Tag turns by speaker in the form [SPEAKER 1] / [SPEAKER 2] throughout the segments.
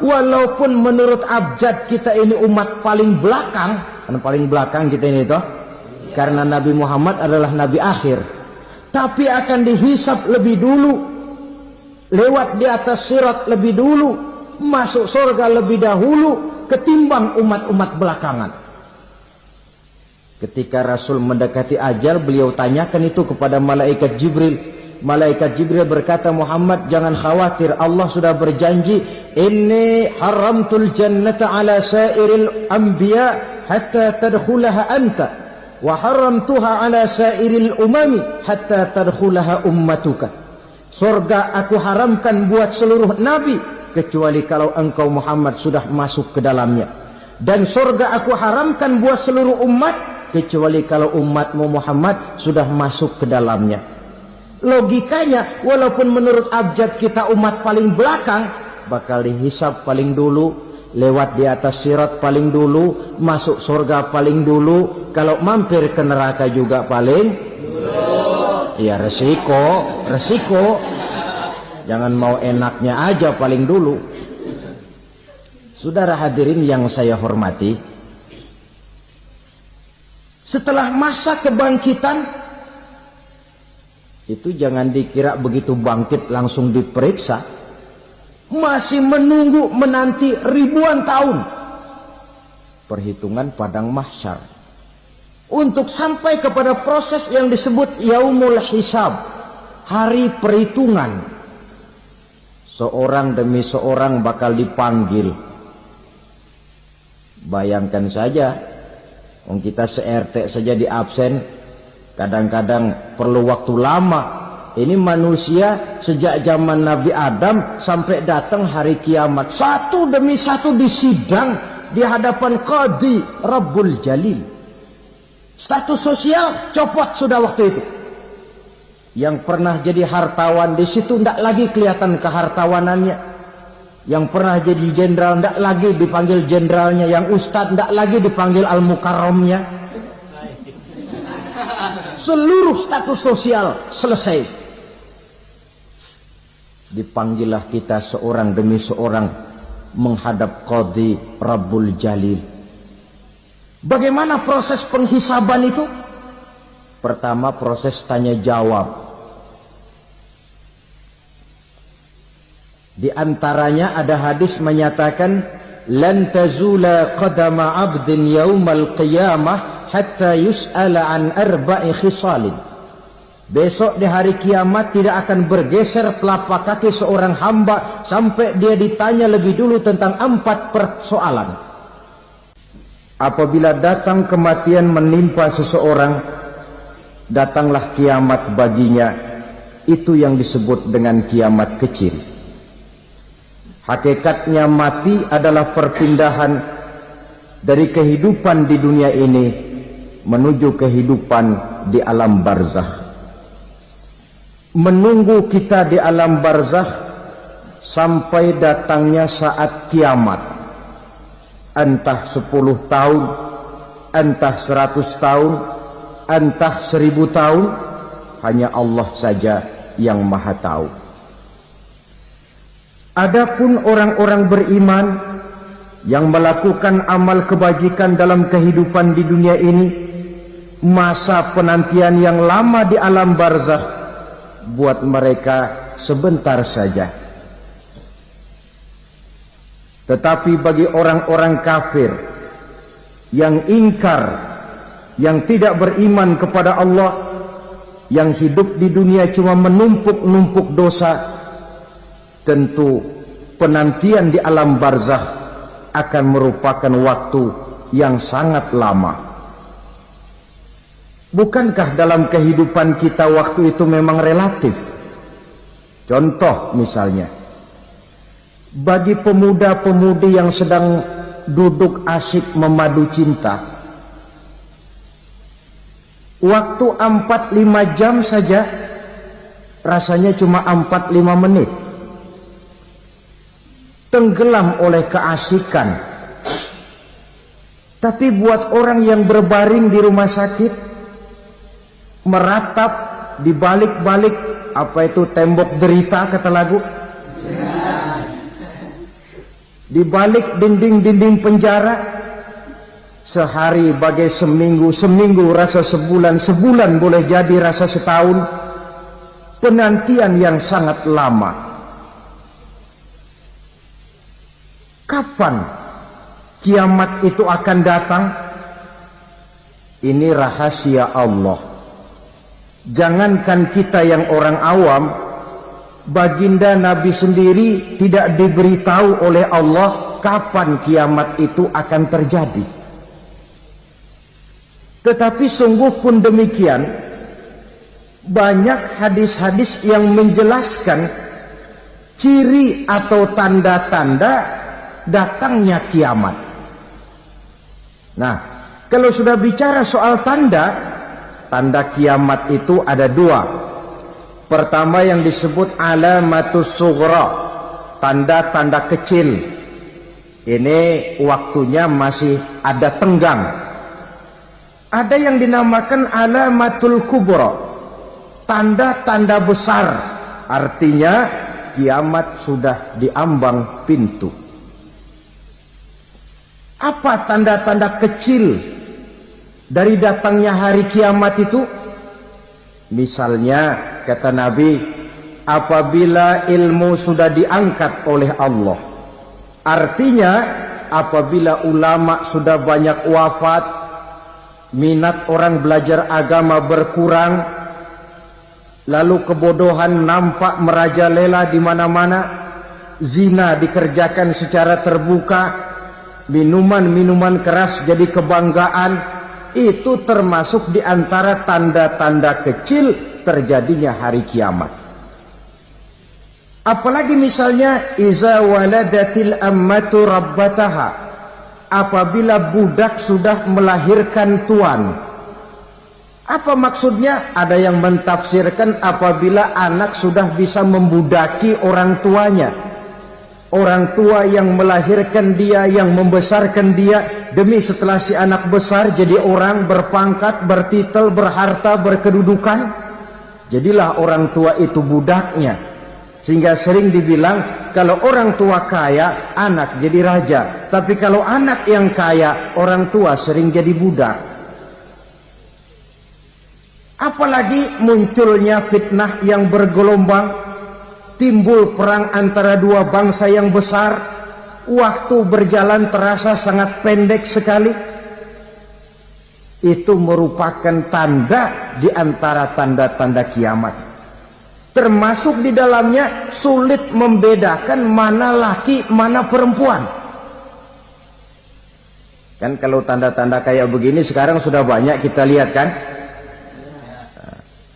[SPEAKER 1] walaupun menurut abjad kita ini umat paling belakang, kan paling belakang kita ini toh, karena Nabi Muhammad adalah Nabi akhir, tapi akan dihisab lebih dulu, lewat di atas sirat lebih dulu, masuk surga lebih dahulu ketimbang umat-umat belakangan. Ketika Rasul mendekati ajal, beliau tanyakan itu kepada malaikat Jibril. Malaikat Jibril berkata, Muhammad jangan khawatir, Allah sudah berjanji, inni haramtul jannata ala sairil anbiya hatta tadkhulaha anta wa haramtuha ala sairil umami hatta tadkhulaha ummatuka. Surga aku haramkan buat seluruh nabi kecuali kalau engkau Muhammad sudah masuk ke dalamnya, dan surga aku haramkan buat seluruh umat kecuali kalau umatmu Muhammad sudah masuk ke dalamnya. Logikanya, walaupun menurut abjad kita umat paling belakang, bakal dihisab paling dulu, lewat di atas sirat paling dulu, masuk surga paling dulu, kalau mampir ke neraka juga paling dulu. Ya resiko. Jangan mau enaknya aja paling dulu. Saudara hadirin yang saya hormati, setelah masa kebangkitan itu jangan dikira begitu bangkit langsung diperiksa, masih menunggu menanti ribuan tahun perhitungan padang mahsyar untuk sampai kepada proses yang disebut yaumul hisab, hari perhitungan. Seorang demi seorang bakal dipanggil. Bayangkan saja, kita se-RT saja di absen, kadang-kadang perlu waktu lama. Ini manusia sejak zaman Nabi Adam sampai datang hari kiamat, satu demi satu disidang di hadapan Qadhi Rabbul Jalil. Status sosial copot sudah waktu itu. Yang pernah jadi hartawan di situ tidak lagi kelihatan kehartawanannya. Yang pernah jadi jenderal tidak lagi dipanggil jenderalnya. Yang ustadz tidak lagi dipanggil al-mukarramnya. Seluruh status sosial selesai. Dipanggillah kita seorang demi seorang menghadap Qadhi Rabbul Jalil. Bagaimana proses penghisaban itu? Pertama, proses tanya jawab. Di antaranya ada hadis menyatakan, lan tazula qadama 'abdin yaumal qiyamah hatta yus'ala an arba'i khisalin. Besok di hari kiamat tidak akan bergeser telapak kaki seorang hamba sampai dia ditanya lebih dulu tentang 4 persoalan. Apabila datang kematian menimpa seseorang, datanglah kiamat baginya. Itu yang disebut dengan kiamat kecil. Hakikatnya mati adalah perpindahan dari kehidupan di dunia ini menuju kehidupan di alam barzakh. Menunggu kita di alam barzakh sampai datangnya saat kiamat. Entah 10 tahun, entah 100 tahun, entah 1000 tahun, hanya Allah saja yang maha tahu. Adapun orang-orang beriman yang melakukan amal kebajikan dalam kehidupan di dunia ini, masa penantian yang lama di alam barzakh buat mereka sebentar saja. Tetapi bagi orang-orang kafir yang ingkar, yang tidak beriman kepada Allah, yang hidup di dunia cuma menumpuk-numpuk dosa, tentu penantian di alam barzakh akan merupakan waktu yang sangat lama. Bukankah dalam kehidupan kita waktu itu memang relatif? Contoh misalnya, bagi pemuda-pemudi yang sedang duduk asik memadu cinta, waktu 4-5 jam saja rasanya cuma 4-5 menit. Tenggelam oleh keasikan. Tapi buat orang yang berbaring di rumah sakit, meratap di balik-balik apa itu tembok derita kata lagu, di balik dinding-dinding penjara. Sehari bagai seminggu, seminggu rasa sebulan, sebulan boleh jadi rasa setahun. Penantian yang sangat lama. Kapan kiamat itu akan datang? Ini rahasia Allah. Jangankan kita yang orang awam, baginda Nabi sendiri tidak diberitahu oleh Allah kapan kiamat itu akan terjadi. Tetapi sungguh pun demikian, banyak hadis-hadis yang menjelaskan ciri atau tanda-tanda datangnya kiamat. Nah, kalau sudah bicara soal tanda, tanda kiamat itu ada dua. Pertama yang disebut alamatus sughra, tanda-tanda kecil. Ini waktunya masih ada tenggang. Ada yang dinamakan alamatul kubra, tanda-tanda besar, artinya kiamat sudah diambang pintu. Apa tanda-tanda kecil dari datangnya hari kiamat itu? Misalnya kata Nabi, apabila ilmu sudah diangkat oleh Allah, artinya apabila ulama sudah banyak wafat, minat orang belajar agama berkurang, lalu kebodohan nampak merajalela di mana-mana, zina dikerjakan secara terbuka, minuman-minuman keras jadi kebanggaan, itu termasuk di antara tanda-tanda kecil terjadinya hari kiamat. Apalagi misalnya iza waladatil ammatu rabbataha, apabila budak sudah melahirkan tuan. Apa maksudnya? Ada yang mentafsirkan apabila anak sudah bisa membudaki orang tuanya. Orang tua yang melahirkan dia, yang membesarkan dia, demi setelah si anak besar jadi orang berpangkat, bertitel, berharta, berkedudukan, jadilah orang tua itu budaknya. Sehingga sering dibilang kalau orang tua kaya, anak jadi raja. Tapi kalau anak yang kaya, orang tua sering jadi budak. Apalagi munculnya fitnah yang bergelombang, timbul perang antara dua bangsa yang besar, waktu berjalan terasa sangat pendek sekali. Itu merupakan tanda di antara tanda-tanda kiamat. Termasuk di dalamnya sulit membedakan mana laki, mana perempuan. Kan kalau tanda-tanda kayak begini sekarang sudah banyak kita lihat kan.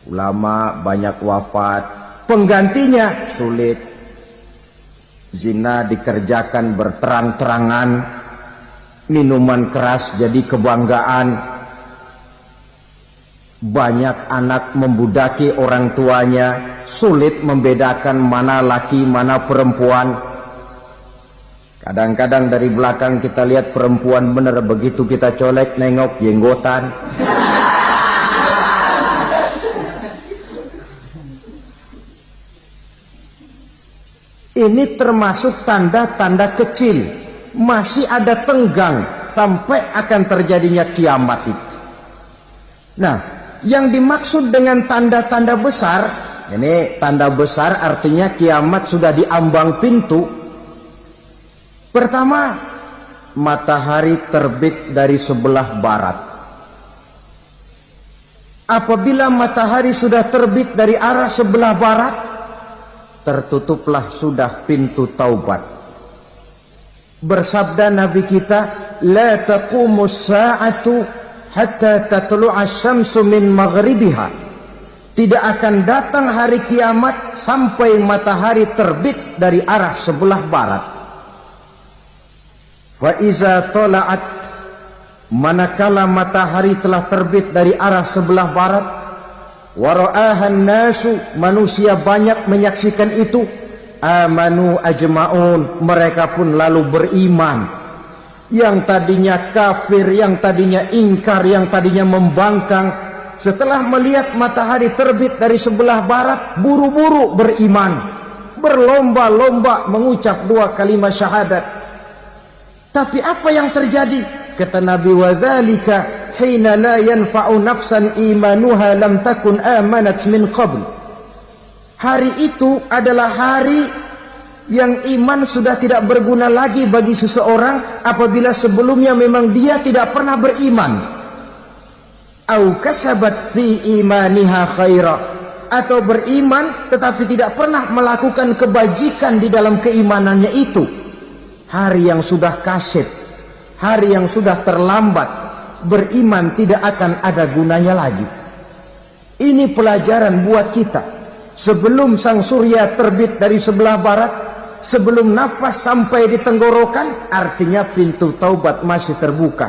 [SPEAKER 1] Ulama banyak wafat, penggantinya sulit. Zina dikerjakan berterang-terangan, minuman keras jadi kebanggaan. Banyak anak membudaki orang tuanya, sulit membedakan mana laki mana perempuan. Kadang-kadang dari belakang kita lihat perempuan bener, begitu kita colek nengok jenggotan. Ini termasuk tanda-tanda kecil, masih ada tenggang sampai akan terjadinya kiamat itu. Nah, yang dimaksud dengan tanda-tanda besar, ini tanda besar artinya kiamat sudah diambang pintu. Pertama, matahari terbit dari sebelah barat. Apabila matahari sudah terbit dari arah sebelah barat, tertutuplah sudah pintu taubat. Bersabda Nabi kita, la taqumus sa'atu hatta tatlu'a syamsu min maghribiha. Tidak akan datang hari kiamat sampai matahari terbit dari arah sebelah barat. Fa iza tala'at, manakala matahari telah terbit dari arah sebelah barat, wa ra'ahan nasu, manusia banyak menyaksikan itu, amanu ajma'un, mereka pun lalu beriman. Yang tadinya kafir, yang tadinya ingkar, yang tadinya membangkang, setelah melihat matahari terbit dari sebelah barat, buru-buru beriman, berlomba-lomba mengucap dua kalimat syahadat, Tapi apa yang terjadi? Kata Nabi, wadzalika hina la yanfa'u nafsan imanuha lam takun amanat min qabl. Hari itu adalah hari yang iman sudah tidak berguna lagi bagi seseorang apabila sebelumnya memang dia tidak pernah beriman. Au kasabat fi imaniha khaira, atau beriman tetapi tidak pernah melakukan kebajikan di dalam keimanannya itu. Hari yang sudah kaset, hari yang sudah terlambat, beriman tidak akan ada gunanya lagi. Ini pelajaran buat kita. Sebelum sang surya terbit dari sebelah barat, sebelum nafas sampai di tenggorokan, artinya pintu taubat masih terbuka.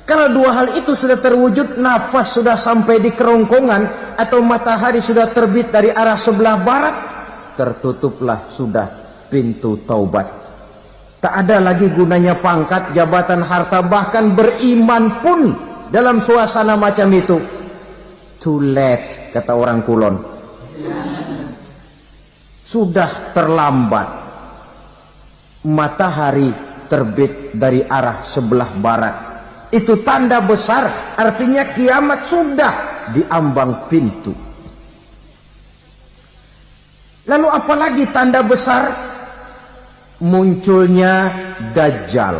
[SPEAKER 1] Kalau dua hal itu sudah terwujud, nafas sudah sampai di kerongkongan atau matahari sudah terbit dari arah sebelah barat, tertutuplah sudah pintu taubat. Tak ada lagi gunanya pangkat, jabatan, harta, bahkan beriman pun dalam suasana macam itu. Too late, kata orang Kulon. Sudah terlambat. Matahari terbit dari arah sebelah barat. Itu tanda besar, artinya kiamat sudah di ambang pintu. Lalu apalagi tanda besar? Munculnya Dajjal.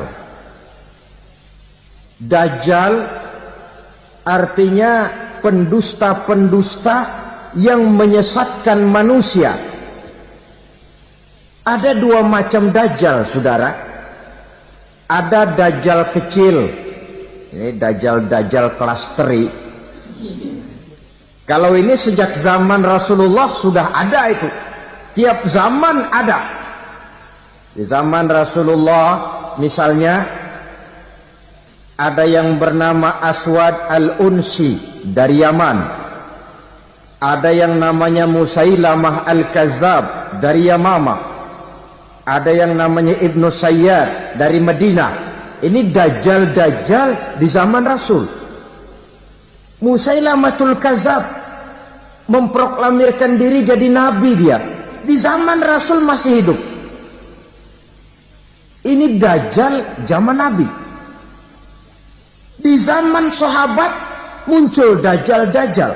[SPEAKER 1] Dajjal artinya pendusta-pendusta yang menyesatkan manusia. Ada dua macam Dajjal, saudara. Ada Dajjal kecil. Ini Dajjal kelas teri. Kalau ini sejak zaman Rasulullah sudah ada itu. Tiap zaman ada. Di zaman Rasulullah misalnya ada yang bernama Aswad al-Unsi dari Yaman. Ada yang namanya Musailamah al-Kazzab dari Yamamah. Ada yang namanya Ibnu Sayyad dari Madinah. Ini Dajjal-Dajjal di zaman Rasul. Musailamatul Kazzab memproklamirkan diri jadi nabi dia. Di zaman Rasul masih hidup. Ini Dajjal zaman Nabi. Di zaman sahabat muncul Dajjal-Dajjal.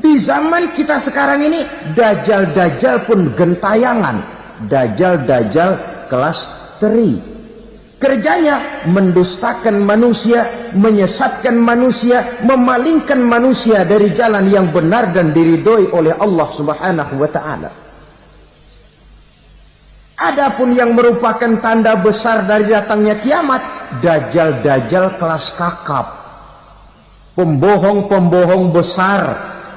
[SPEAKER 1] Di zaman kita sekarang ini Dajjal-Dajjal pun gentayangan. Dajjal-Dajjal kelas teri. Kerjanya mendustakan manusia, menyesatkan manusia, memalingkan manusia dari jalan yang benar dan diridhoi oleh Allah Subhanahu wa ta'ala. Adapun yang merupakan tanda besar dari datangnya kiamat, Dajjal-Dajjal kelas kakap. Pembohong-pembohong besar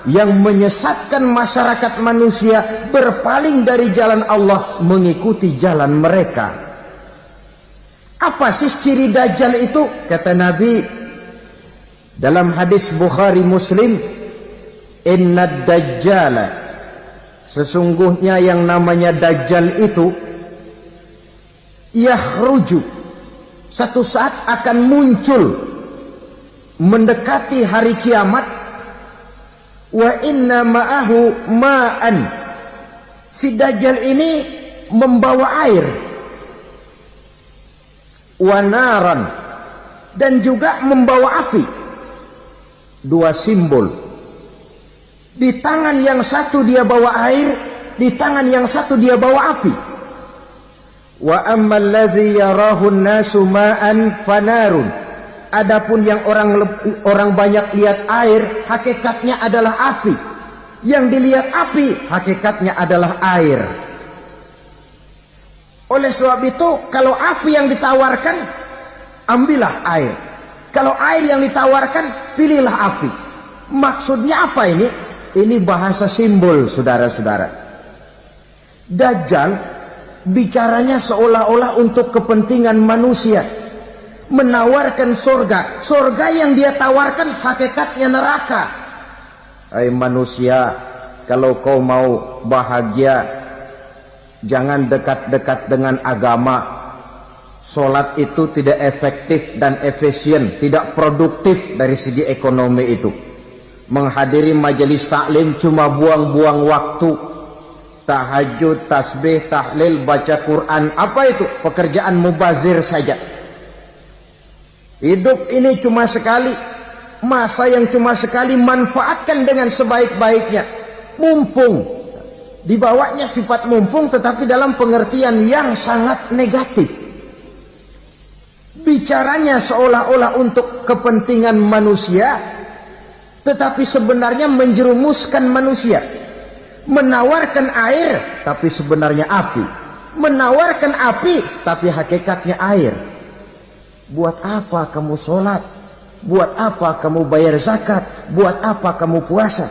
[SPEAKER 1] yang menyesatkan masyarakat manusia berpaling dari jalan Allah mengikuti jalan mereka. Apa sih ciri Dajjal itu? Kata Nabi dalam hadis Bukhari Muslim, Inna Dajjala, sesungguhnya yang namanya Dajjal itu yakhruju, satu saat akan muncul mendekati hari kiamat. Wa inna ma'ahu ma'an, si Dajjal ini membawa air. Wa naran, dan juga membawa api. Dua simbol. Di tangan yang satu dia bawa air, di tangan yang satu dia bawa api. Wa ammal ladzi yarahu an-nasu ma'an fanarun. Adapun yang orang banyak lihat air, hakikatnya adalah api. Yang dilihat api, hakikatnya adalah air. Oleh sebab itu, kalau api yang ditawarkan, ambillah air. Kalau air yang ditawarkan, pilihlah api. Maksudnya apa ini? Ini bahasa simbol, saudara-saudara. Dajjal bicaranya seolah-olah untuk kepentingan manusia, menawarkan surga. Surga yang dia tawarkan hakikatnya neraka. Hai manusia, kalau kau mau bahagia, jangan dekat-dekat dengan agama. Solat itu tidak efektif dan efisien, tidak produktif dari segi ekonomi itu. Menghadiri majelis taklim cuma buang-buang waktu. Tahajud, tasbih, tahlil, baca Quran, apa itu? Pekerjaan mubazir saja. Hidup ini cuma sekali, masa yang cuma sekali, manfaatkan dengan sebaik-baiknya. Mumpung, dibawanya sifat mumpung tetapi dalam pengertian yang sangat negatif. Bicaranya seolah-olah untuk kepentingan manusia, tetapi sebenarnya menjerumuskan manusia. Menawarkan air, tapi sebenarnya api. Menawarkan api, tapi hakikatnya air. Buat apa kamu sholat? Buat apa kamu bayar zakat? Buat apa kamu puasa?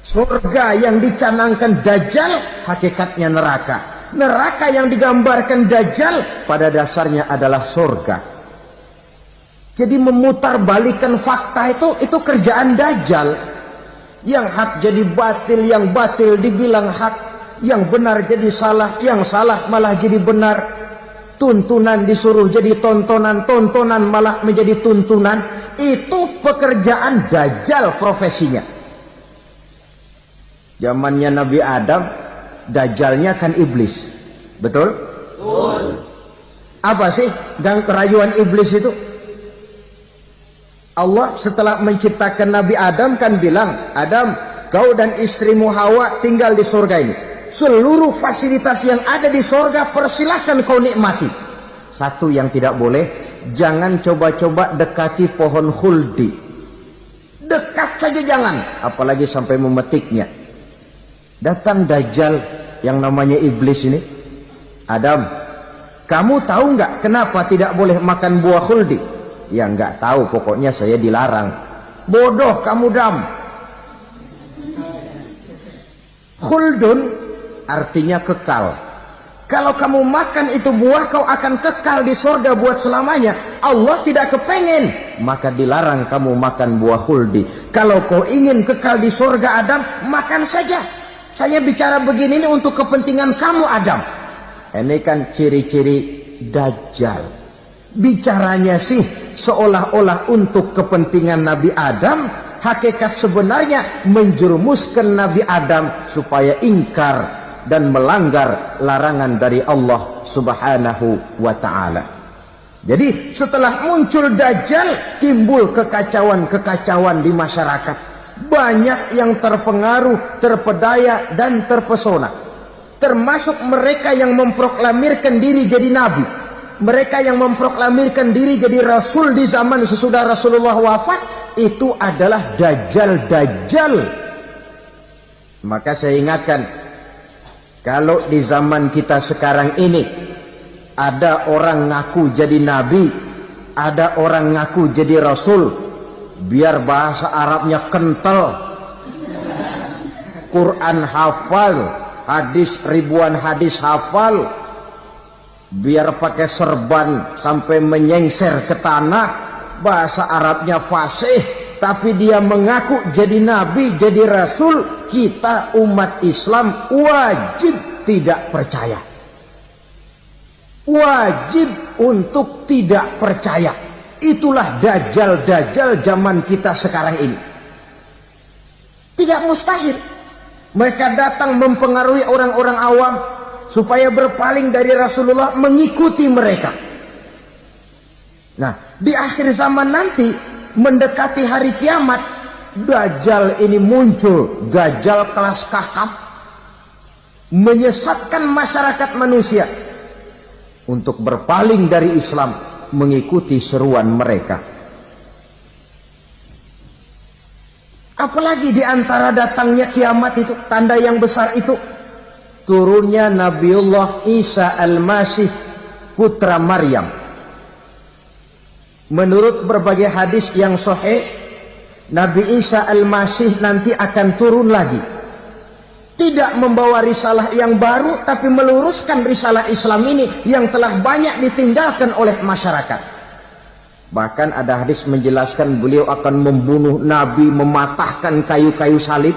[SPEAKER 1] Surga yang dicanangkan Dajjal, hakikatnya neraka. Neraka yang digambarkan Dajjal, pada dasarnya adalah surga. Jadi memutarbalikkan fakta itu kerjaan Dajjal. Yang hak jadi batil, yang batil dibilang hak, yang benar jadi salah, yang salah malah jadi benar. Tuntunan disuruh jadi tontonan, tontonan malah menjadi tuntunan. Itu pekerjaan Dajjal profesinya. Zamannya Nabi Adam, Dajjalnya kan iblis. Betul? Betul. Apa sih gang kerayuan iblis itu? Allah setelah menciptakan Nabi Adam kan bilang, Adam, kau dan istrimu Hawa tinggal di surga ini. Seluruh fasilitas yang ada di surga persilahkan kau nikmati. Satu yang tidak boleh, jangan coba-coba dekati pohon khuldi. Dekat saja jangan, apalagi sampai memetiknya. Datang Dajjal yang namanya iblis ini. Adam, kamu tahu nggak kenapa tidak boleh makan buah khuldi? Ya nggak tahu, pokoknya saya dilarang. Bodoh kamu Dam. Khuldun artinya kekal. Kalau kamu makan itu buah, kau akan kekal di surga buat selamanya. Allah tidak kepengen, maka dilarang kamu makan buah khuldi. Kalau kau ingin kekal di surga Adam, makan saja. Saya bicara begini ini untuk kepentingan kamu Adam. Ini kan ciri-ciri Dajjal. Bicaranya sih seolah-olah untuk kepentingan Nabi Adam, hakikat sebenarnya menjerumuskan Nabi Adam supaya ingkar dan melanggar larangan dari Allah Subhanahu wa ta'ala. Jadi setelah muncul Dajjal, timbul kekacauan-kekacauan di masyarakat. Banyak yang terpengaruh, terpedaya dan terpesona. Termasuk mereka yang memproklamirkan diri jadi nabi. Mereka yang memproklamirkan diri jadi rasul di zaman sesudah Rasulullah wafat, itu adalah Dajjal-Dajjal. Maka saya ingatkan, kalau di zaman kita sekarang ini ada orang ngaku jadi nabi, ada orang ngaku jadi rasul, biar bahasa Arabnya kental, Quran hafal, hadis ribuan hadis hafal, biar pakai serban sampai menyengser ke tanah, bahasa Arabnya fasih, tapi dia mengaku jadi nabi, jadi rasul, kita umat Islam wajib tidak percaya. Wajib untuk tidak percaya. Itulah Dajjal-Dajjal zaman kita sekarang ini. Tidak mustahil mereka datang mempengaruhi orang-orang awam supaya berpaling dari Rasulullah, mengikuti mereka. Nah, di akhir zaman nanti, mendekati hari kiamat, Dajjal ini muncul, Dajjal kelas kakap, menyesatkan masyarakat manusia untuk berpaling dari Islam, mengikuti seruan mereka. Apalagi di antara datangnya kiamat itu, tanda yang besar itu, turunnya Nabiullah Isa Al-Masih, putra Maryam. Menurut berbagai hadis yang sahih, Nabi Isa Al-Masih nanti akan turun lagi. Tidak membawa risalah yang baru, tapi meluruskan risalah Islam ini yang telah banyak ditinggalkan oleh masyarakat. Bahkan ada hadis menjelaskan beliau akan membunuh Nabi, mematahkan kayu-kayu salib,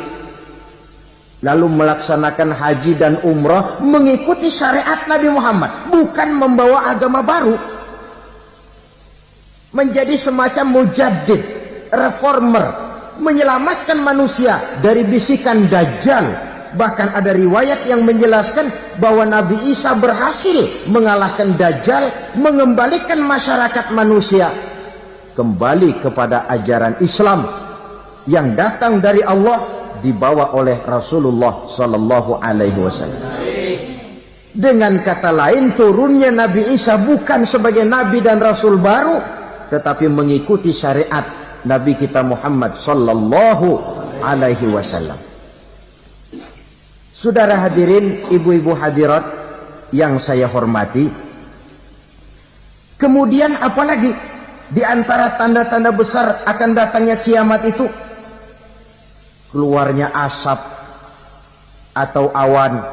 [SPEAKER 1] lalu melaksanakan haji dan umrah mengikuti syariat Nabi Muhammad, bukan membawa agama baru. Menjadi semacam mujaddid, reformer, menyelamatkan manusia dari bisikan Dajjal. Bahkan ada riwayat yang menjelaskan bahwa Nabi Isa berhasil mengalahkan Dajjal, mengembalikan masyarakat manusia kembali kepada ajaran Islam yang datang dari Allah, dibawa oleh Rasulullah sallallahu alaihi wasallam. Dengan kata lain, turunnya Nabi Isa bukan sebagai nabi dan rasul baru, tetapi mengikuti syariat Nabi kita Muhammad sallallahu alaihi wasallam. Saudara hadirin, ibu-ibu hadirat yang saya hormati, kemudian apalagi di antara tanda-tanda besar akan datangnya kiamat itu? Keluarnya asap atau awan.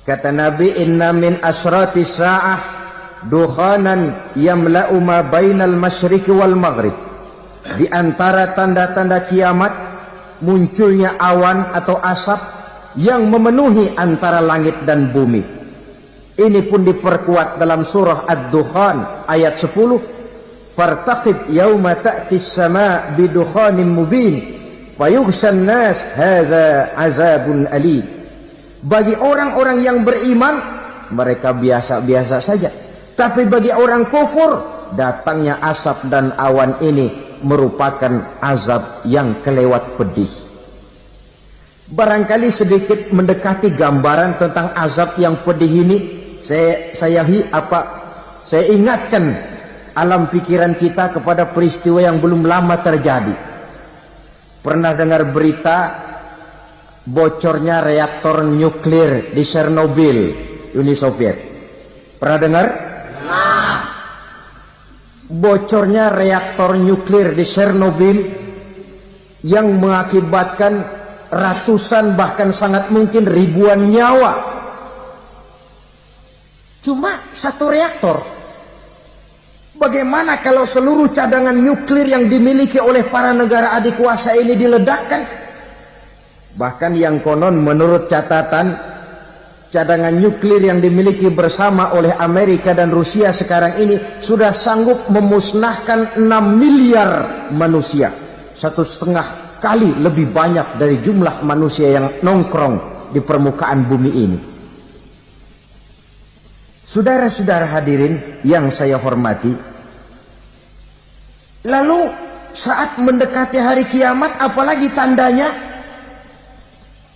[SPEAKER 1] Kata Nabi, inna min asrati sa'ah dukhanan yamla'u ma bainal masyriqi wal maghrib. Di antara tanda-tanda kiamat munculnya awan atau asap yang memenuhi antara langit dan bumi. Ini pun diperkuat dalam surah Ad-Dukhan ayat 10. Fartaqib yauma ta'tis sama' bidukhanin mubin fayughshan nas hadza azabun alim. Bagi orang-orang yang beriman, mereka biasa-biasa saja. Tapi bagi orang kufur, datangnya asap dan awan ini merupakan azab yang kelewat pedih. Barangkali sedikit mendekati gambaran tentang azab yang pedih ini, saya ingatkan alam pikiran kita kepada peristiwa yang belum lama terjadi. Pernah dengar berita bocornya reaktor nuklir di Chernobyl, Uni Soviet? Pernah dengar? Nah. Bocornya reaktor nuklir di Chernobyl yang mengakibatkan ratusan bahkan sangat mungkin ribuan nyawa. Cuma satu reaktor. Bagaimana kalau seluruh cadangan nuklir yang dimiliki oleh para negara adikuasa ini diledakkan? Bahkan yang konon menurut catatan, cadangan nuklir yang dimiliki bersama oleh Amerika dan Rusia sekarang ini sudah sanggup memusnahkan 6 miliar manusia. 1,5 kali lebih banyak dari jumlah manusia yang nongkrong di permukaan bumi ini. Saudara-saudara hadirin yang saya hormati, lalu saat mendekati hari kiamat, apalagi tandanya?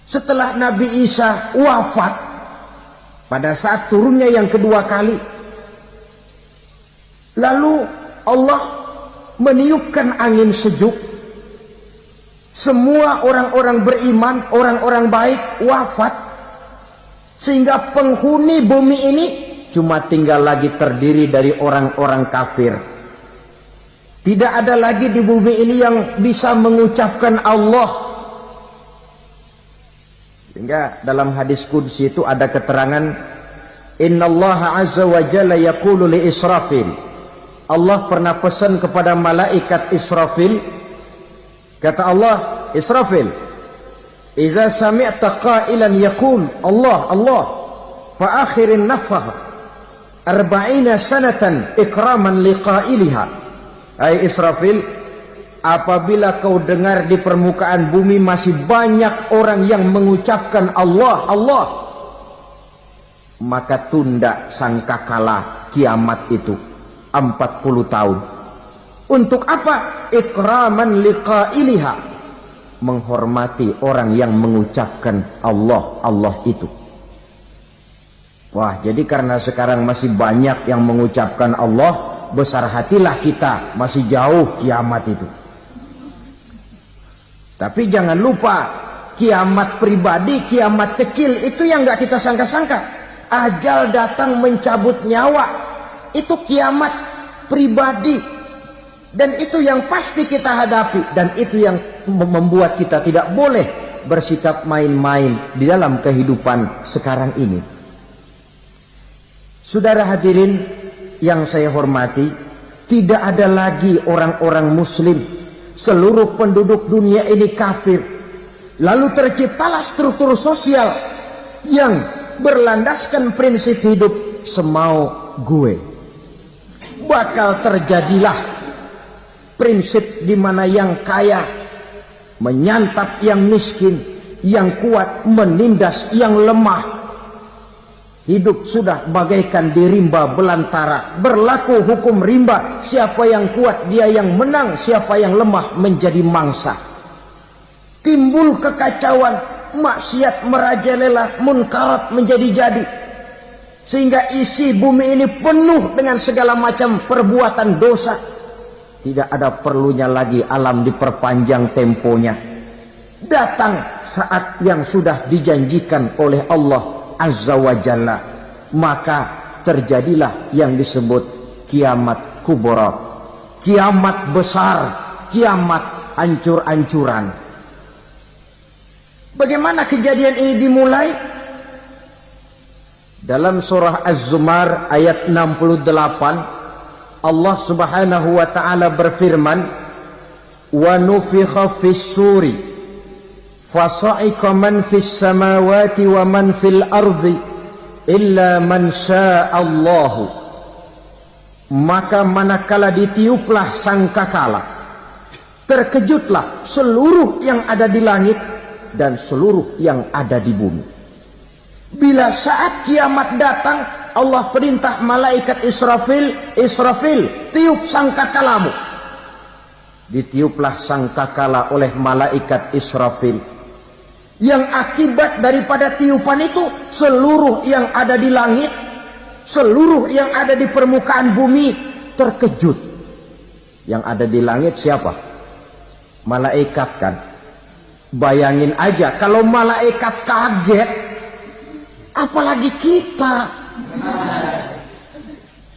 [SPEAKER 1] Setelah Nabi Isa wafat, pada saat turunnya yang kedua kali, lalu Allah meniupkan angin sejuk. Semua orang-orang beriman, orang-orang baik wafat, sehingga penghuni bumi ini cuma tinggal lagi terdiri dari orang-orang kafir. Tidak ada lagi di bumi ini yang bisa mengucapkan Allah. Sehingga dalam hadis qudsi itu ada keterangan, innallaha azza wa jalla yaqulu li Israfil. Allah pernah pesan kepada malaikat Israfil. Kata Allah, Israfil, iza sami'ta qailan yaqul Allah Allah fa akhirin nafakh 40 sanatan ikraman liqailiha. Hai Israfil, apabila kau dengar di permukaan bumi masih banyak orang yang mengucapkan Allah Allah, maka tunda sangkakala kiamat itu 40 tahun. Untuk apa? Ikraman liqailiha, menghormati orang yang mengucapkan Allah Allah itu. Wah, jadi karena sekarang masih banyak yang mengucapkan Allah, besar hatilah kita, masih jauh kiamat itu. Tapi jangan lupa, kiamat pribadi, kiamat kecil itu yang nggak kita sangka-sangka. Ajal datang mencabut nyawa, itu kiamat pribadi, dan itu yang pasti kita hadapi, dan itu yang membuat kita tidak boleh bersikap main-main di dalam kehidupan sekarang ini. Saudara hadirin yang saya hormati, tidak ada lagi orang-orang muslim. Seluruh penduduk dunia ini kafir. Lalu terciptalah struktur sosial yang berlandaskan prinsip hidup semau gue. Bakal terjadilah prinsip di mana yang kaya menyantap yang miskin, yang kuat menindas yang lemah. Hidup sudah bagaikan di rimba belantara. Berlaku hukum rimba. Siapa yang kuat dia yang menang. Siapa yang lemah menjadi mangsa. Timbul kekacauan. Maksiat merajalela. Munkarat menjadi jadi. Sehingga isi bumi ini penuh dengan segala macam perbuatan dosa. Tidak ada perlunya lagi alam diperpanjang temponya. Datang saat yang sudah dijanjikan oleh Allah Azza wa Jalla, maka terjadilah yang disebut kiamat kubra, kiamat besar, kiamat hancur-hancuran. Bagaimana kejadian ini dimulai? Dalam surah Az-Zumar ayat 68, Allah Subhanahu wa taala berfirman, "Wa nufikha fis-suri fasa'iqa man fis samawati wa man fil ardi illa man sya'allahu." Maka manakala ditiuplah sangkakala, terkejutlah seluruh yang ada di langit dan seluruh yang ada di bumi. Bila saat kiamat datang, Allah perintah malaikat Israfil, Israfil, tiup sangkakalamu. Ditiuplah sangkakala oleh malaikat Israfil. Yang akibat daripada tiupan itu, seluruh yang ada di langit, seluruh yang ada di permukaan bumi terkejut. Yang ada di langit siapa? Malaikat kan. Bayangin aja kalau malaikat kaget, apalagi kita.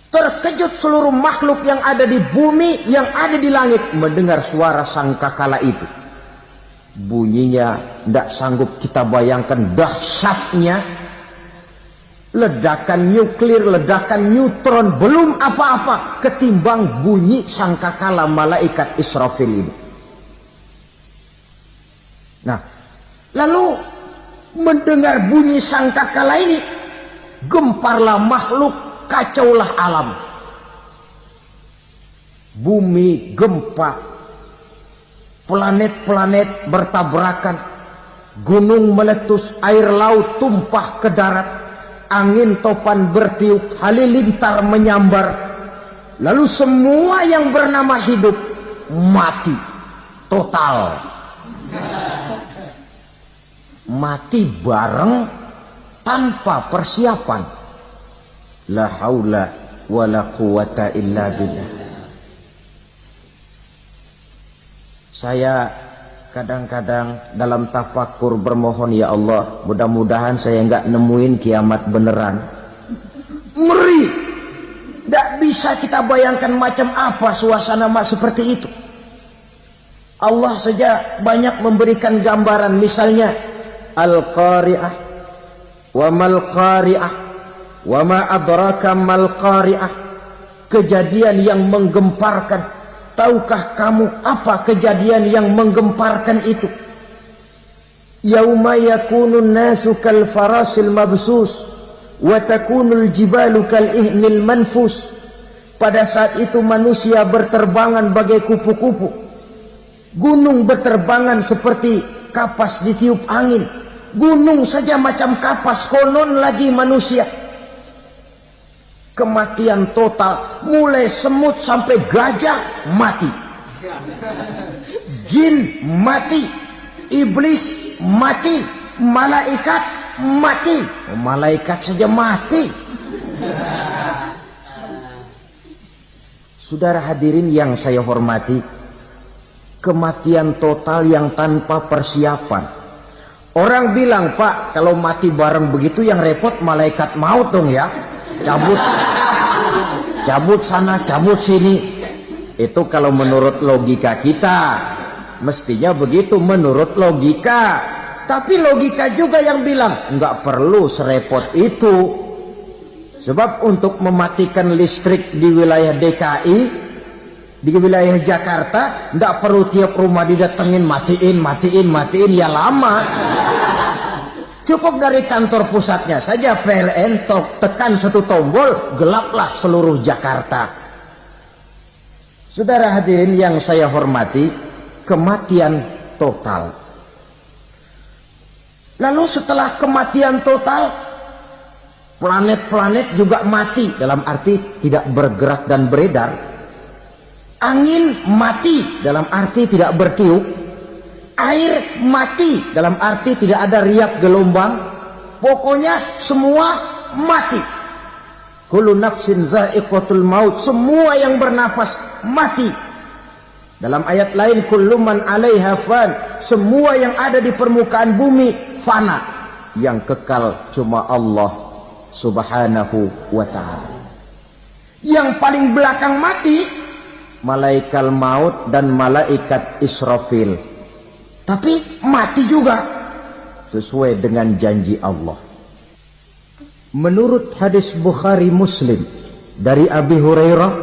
[SPEAKER 1] Terkejut seluruh makhluk yang ada di bumi, yang ada di langit mendengar suara sangkakala itu. Bunyinya tidak sanggup kita bayangkan dahsyatnya. Ledakan nuklir, ledakan neutron, belum apa-apa ketimbang bunyi sangkakala malaikat Israfil ini. Nah, lalu mendengar bunyi sangkakala ini, gemparlah makhluk, kacaulah alam. Bumi gempa, planet-planet bertabrakan, gunung meletus, air laut tumpah ke darat, angin topan bertiup, halilintar menyambar. Lalu semua yang bernama hidup mati total. Mati bareng tanpa persiapan. La haula wa la quwata illa billah. Saya kadang-kadang dalam tafakur bermohon, ya Allah, mudah-mudahan saya enggak nemuin kiamat beneran. Ngeri. Tidak bisa kita bayangkan macam apa suasana seperti itu. Allah saja banyak memberikan gambaran, misalnya Al-Qari'ah, wa mal qari'ah, wa ma adraka mal qari'ah. Kejadian yang menggemparkan. Tahukah kamu apa kejadian yang menggemparkan itu? Yauma yakunun nasu kal farasil mabsus wa takunul jibalu kal ihnil manfus. Pada saat itu manusia berterbangan bagai kupu-kupu. Gunung berterbangan seperti kapas ditiup angin. Gunung saja macam kapas, konon lagi manusia. Kematian total, mulai semut sampai gajah mati, jin mati, iblis mati, malaikat mati. Malaikat saja mati. Saudara hadirin yang saya hormati, kematian total yang tanpa persiapan. Orang bilang, Pak, kalau mati bareng begitu yang repot malaikat maut dong ya. Cabut sana, cabut sini. Itu kalau menurut logika kita, mestinya begitu menurut logika. Tapi logika juga yang bilang nggak perlu serepot itu. Sebab untuk mematikan listrik di wilayah DKI, di wilayah Jakarta, nggak perlu tiap rumah didatengin matiin ya lama. Cukup dari kantor pusatnya saja PLN tekan satu tombol, gelaplah seluruh Jakarta. Saudara hadirin yang saya hormati, kematian total. Lalu setelah kematian total, Planet-planet juga mati, dalam arti tidak bergerak dan beredar. Angin mati, dalam arti tidak bertiup. Air mati, dalam arti tidak ada riak gelombang. Pokoknya semua mati. Kullu nafsin za'iqatul maut, semua yang bernafas mati. Dalam ayat lain, kullu man 'alaiha fan, semua yang ada di permukaan bumi fana. Yang kekal cuma Allah Subhanahu wa ta'ala. Yang paling belakang mati malaikat maut dan malaikat Israfil. Tapi mati juga sesuai dengan janji Allah. Menurut hadis Bukhari Muslim dari Abi Hurairah,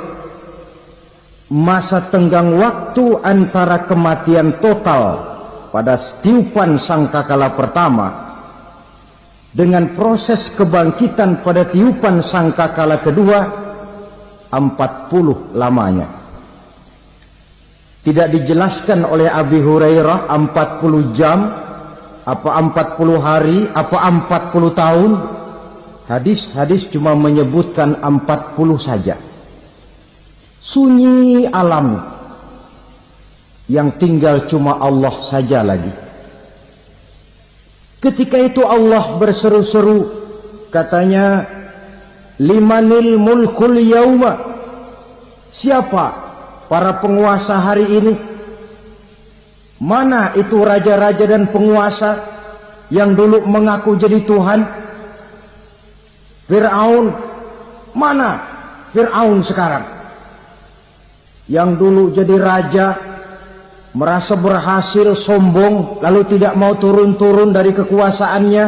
[SPEAKER 1] masa tenggang waktu antara kematian total pada tiupan sangkakala pertama dengan proses kebangkitan pada tiupan sangkakala kedua 40 lamanya. Tidak dijelaskan oleh Abi Hurairah 40 jam, apa 40 hari, apa 40 tahun. Hadis-hadis cuma menyebutkan 40 saja. Sunyi alam, yang tinggal cuma Allah saja lagi. Ketika itu Allah berseru-seru, katanya, limanil mulkul yauma, siapa para penguasa hari ini? Mana itu raja-raja dan penguasa yang dulu mengaku jadi Tuhan? Fir'aun, mana Fir'aun sekarang? Yang dulu jadi raja, merasa berhasil, sombong, lalu tidak mau turun-turun dari kekuasaannya,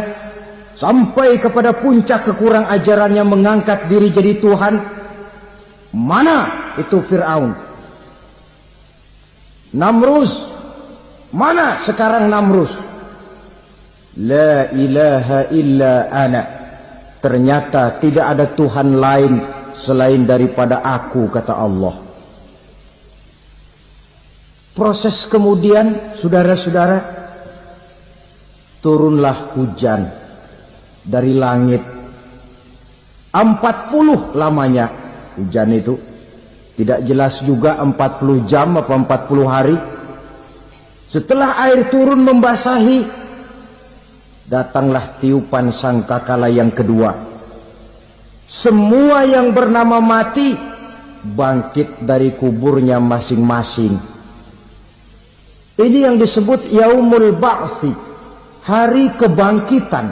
[SPEAKER 1] sampai kepada puncak kekurang ajarannya mengangkat diri jadi Tuhan. Mana itu Fir'aun? Namrus, mana sekarang Namrus? La ilaha illa ana, ternyata tidak ada Tuhan lain selain daripada aku, kata Allah. Proses kemudian, saudara-saudara, turunlah hujan dari langit. 40 lamanya hujan itu. Tidak jelas juga 40 jam apa 40 hari. Setelah air turun membasahi, datanglah tiupan sangkakala yang kedua. Semua yang bernama mati bangkit dari kuburnya masing-masing. Ini yang disebut Yaumul Ba'thi, hari kebangkitan.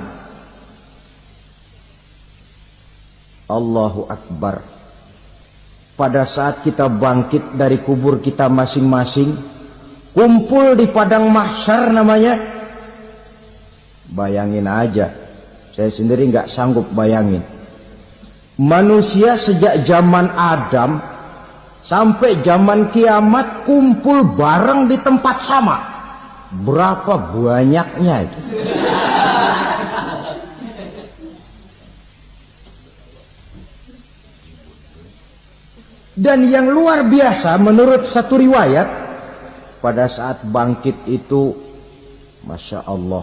[SPEAKER 1] Allahu Akbar. Pada saat kita bangkit dari kubur kita masing-masing, kumpul di padang mahsyar namanya. Bayangin aja, saya sendiri nggak sanggup bayangin. Manusia sejak zaman Adam sampai zaman kiamat kumpul bareng di tempat sama. Berapa banyaknya itu? Dan yang luar biasa, menurut satu riwayat, pada saat bangkit itu, Masya Allah,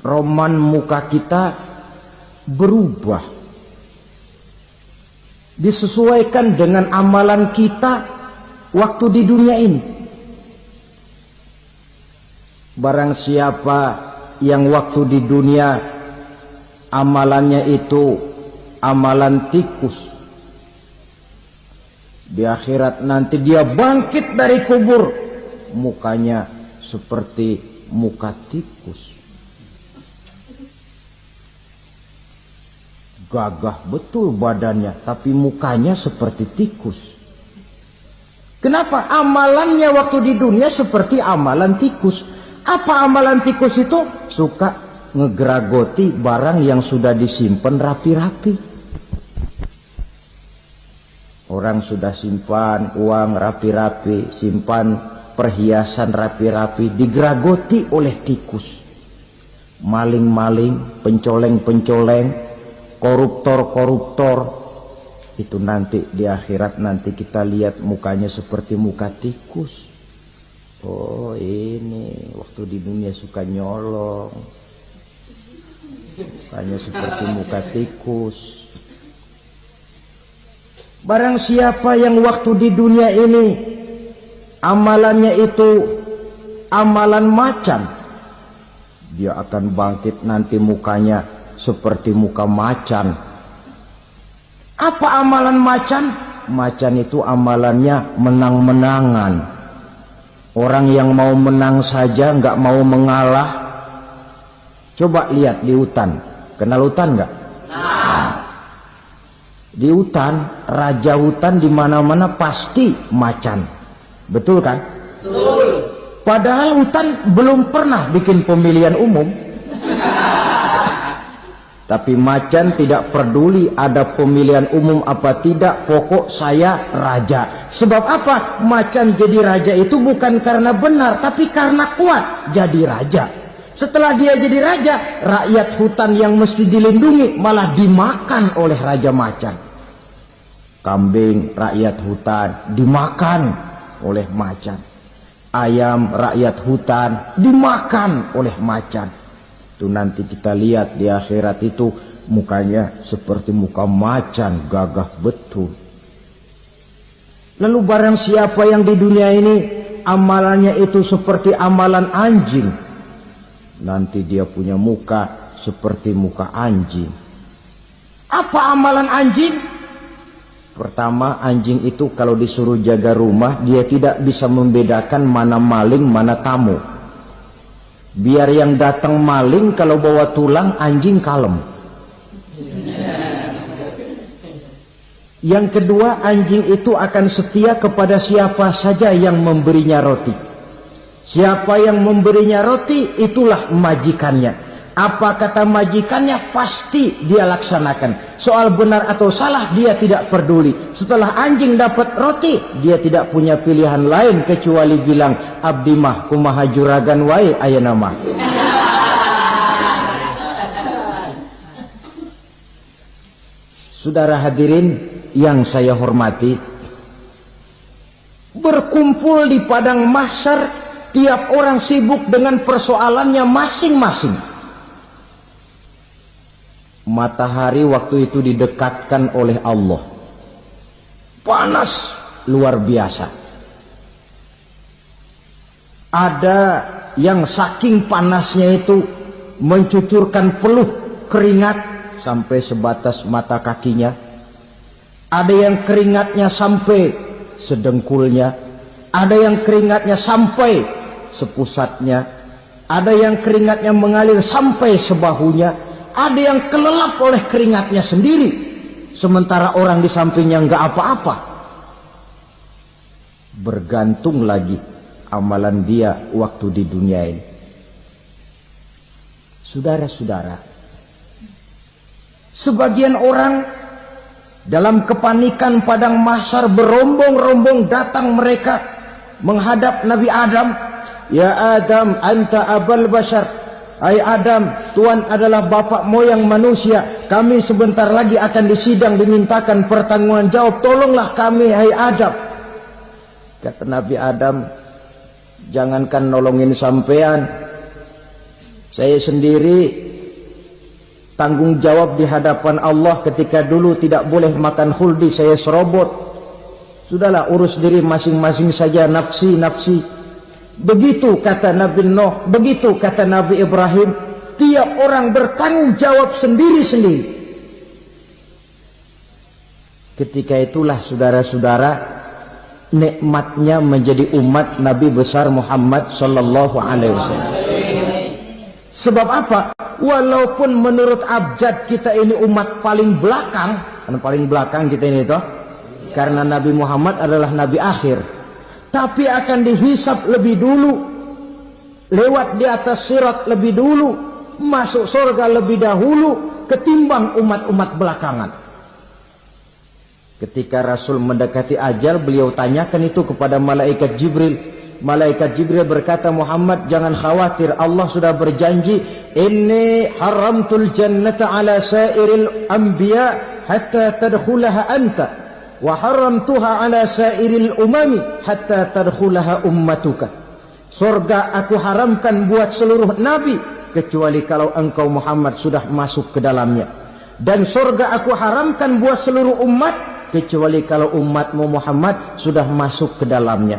[SPEAKER 1] roman muka kita berubah, disesuaikan dengan amalan kita waktu di dunia ini. Barang siapa yang waktu di dunia amalannya itu amalan tikus, di akhirat nanti dia bangkit dari kubur, mukanya seperti muka tikus. Gagah betul badannya, tapi mukanya seperti tikus. Kenapa? Amalannya waktu di dunia seperti amalan tikus. Apa amalan tikus itu? Suka ngegeragoti barang yang sudah disimpan rapi-rapi. Orang sudah simpan uang rapi-rapi, simpan perhiasan rapi-rapi, digeragoti oleh tikus. Maling-maling, pencoleng-pencoleng, koruptor-koruptor, itu nanti di akhirat nanti kita lihat mukanya seperti muka tikus. Oh, ini waktu di dunia suka nyolong. Mukanya seperti muka tikus. Barang siapa yang waktu di dunia ini amalannya itu amalan macan, dia akan bangkit nanti mukanya seperti muka macan. Apa amalan macan? Macan itu amalannya menang-menangan. Orang yang mau menang saja nggak mau mengalah. Coba lihat di hutan. Kenal hutan nggak? Di hutan, raja hutan di mana-mana pasti macan. Betul kan? Betul. Padahal hutan belum pernah bikin pemilihan umum. Tapi macan tidak peduli ada pemilihan umum apa tidak, pokok saya raja. Sebab apa? Macan jadi raja itu bukan karena benar, tapi karena kuat jadi raja. Setelah dia jadi raja, rakyat hutan yang mesti dilindungi malah dimakan oleh raja macan. Kambing rakyat hutan dimakan oleh macan. Ayam rakyat hutan dimakan oleh macan. Itu nanti kita lihat di akhirat itu mukanya seperti muka macan, gagah betul. Lalu barang siapa yang di dunia ini amalannya itu seperti amalan anjing, nanti dia punya muka seperti muka anjing. Apa amalan anjing? Pertama, anjing itu kalau disuruh jaga rumah, dia tidak bisa membedakan mana maling, mana tamu. Biar yang datang maling, kalau bawa tulang, anjing kalem. Yang kedua, anjing itu akan setia kepada siapa saja yang memberinya roti. Siapa yang memberinya roti, itulah majikannya. Apa kata majikannya pasti dia laksanakan. Soal benar atau salah dia tidak peduli. Setelah anjing dapat roti, dia tidak punya pilihan lain kecuali bilang, abdi mah kumaha juragan wae ayeuna mah. Saudara hadirin yang saya hormati, berkumpul di padang mahsyar, tiap orang sibuk dengan persoalannya masing-masing. Matahari waktu itu didekatkan oleh Allah, panas luar biasa. Ada yang saking panasnya itu mencucurkan peluh keringat sampai sebatas mata kakinya. Ada yang keringatnya sampai sedengkulnya. Ada yang keringatnya sampai sepusatnya. Ada yang keringatnya mengalir sampai sebahunya. Ada yang kelelap oleh keringatnya sendiri, sementara orang di sampingnya nggak apa-apa. Bergantung lagi amalan dia waktu di dunia ini. Saudara-saudara, sebagian orang dalam kepanikan padang mahsyar berombong-rombong datang mereka menghadap Nabi Adam. Ya Adam, anta abal bashar. Hai Adam, Tuhan adalah bapak moyang manusia. Kami sebentar lagi akan disidang, dimintakan pertanggungan jawab. Tolonglah kami, hai Adam. Kata Nabi Adam, jangankan nolongin sampean, saya sendiri tanggung jawab di hadapan Allah. Ketika dulu tidak boleh makan khuldi, saya serobot. Sudahlah, urus diri masing-masing saja, nafsi. Begitu kata Nabi Nuh, begitu kata Nabi Ibrahim. Tiap orang bertanggung jawab sendiri-sendiri. Ketika itulah saudara-saudara, nikmatnya menjadi umat Nabi besar Muhammad sallallahu alaihi wasallam. Sebab apa? Walaupun menurut abjad kita ini umat paling belakang, karena paling belakang kita ini toh, karena Nabi Muhammad adalah Nabi akhir. Tapi akan dihisap lebih dulu, lewat di atas sirat lebih dulu, masuk surga lebih dahulu ketimbang umat-umat belakangan. Ketika Rasul mendekati ajal, beliau tanyakan itu kepada malaikat Jibril. Malaikat Jibril berkata, Muhammad jangan khawatir, Allah sudah berjanji, inni haramtul jannata ala sairil anbiya hatta tadkhulaha anta. Wa haramtuha ala sairil umami hatta tadkhulaha ummatuka. Surga aku haramkan buat seluruh nabi kecuali kalau engkau Muhammad sudah masuk ke dalamnya. Dan surga aku haramkan buat seluruh umat kecuali kalau umatmu Muhammad sudah masuk ke dalamnya.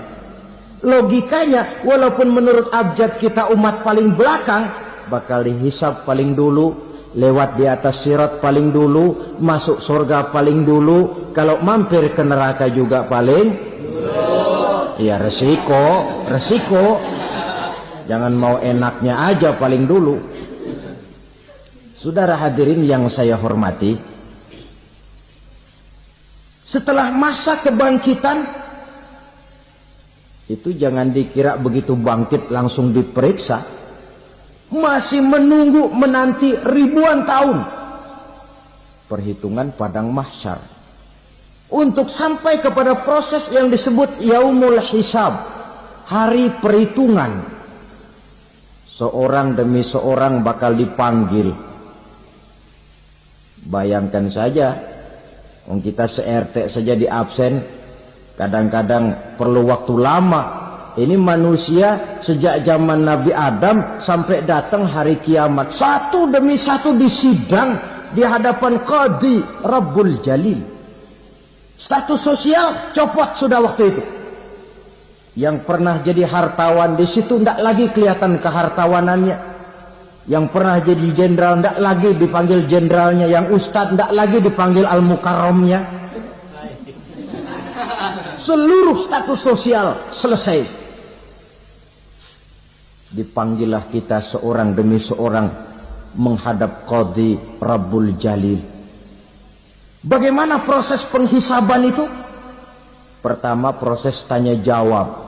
[SPEAKER 1] Logikanya, walaupun menurut abjad kita umat paling belakang, bakal dihisab paling dulu, lewat di atas sirat paling dulu, masuk surga paling dulu, kalau mampir ke neraka juga paling dulu. Ya resiko. Jangan mau enaknya aja paling dulu. Saudara hadirin yang saya hormati, setelah masa kebangkitan itu jangan dikira begitu bangkit langsung diperiksa. Masih menunggu menanti ribuan tahun perhitungan padang mahsyar untuk sampai kepada proses yang disebut yaumul hisab, hari perhitungan. Seorang demi seorang bakal dipanggil. Bayangkan saja, kita se-RT saja di absen, kadang-kadang perlu waktu lama. Ini manusia sejak zaman Nabi Adam sampai datang hari kiamat, satu demi satu disidang di hadapan Qadhi Rabbul Jalil. Status sosial copot sudah waktu itu. Yang pernah jadi hartawan di situ tidak lagi kelihatan kehartawanannya. Yang pernah jadi jenderal tidak lagi dipanggil jenderalnya. Yang ustadz tidak lagi dipanggil al-mukarramnya. Seluruh status sosial selesai. Dipanggillah kita seorang demi seorang menghadap Qadhi Rabbul Jalil. Bagaimana proses penghisaban itu? Pertama, proses tanya jawab.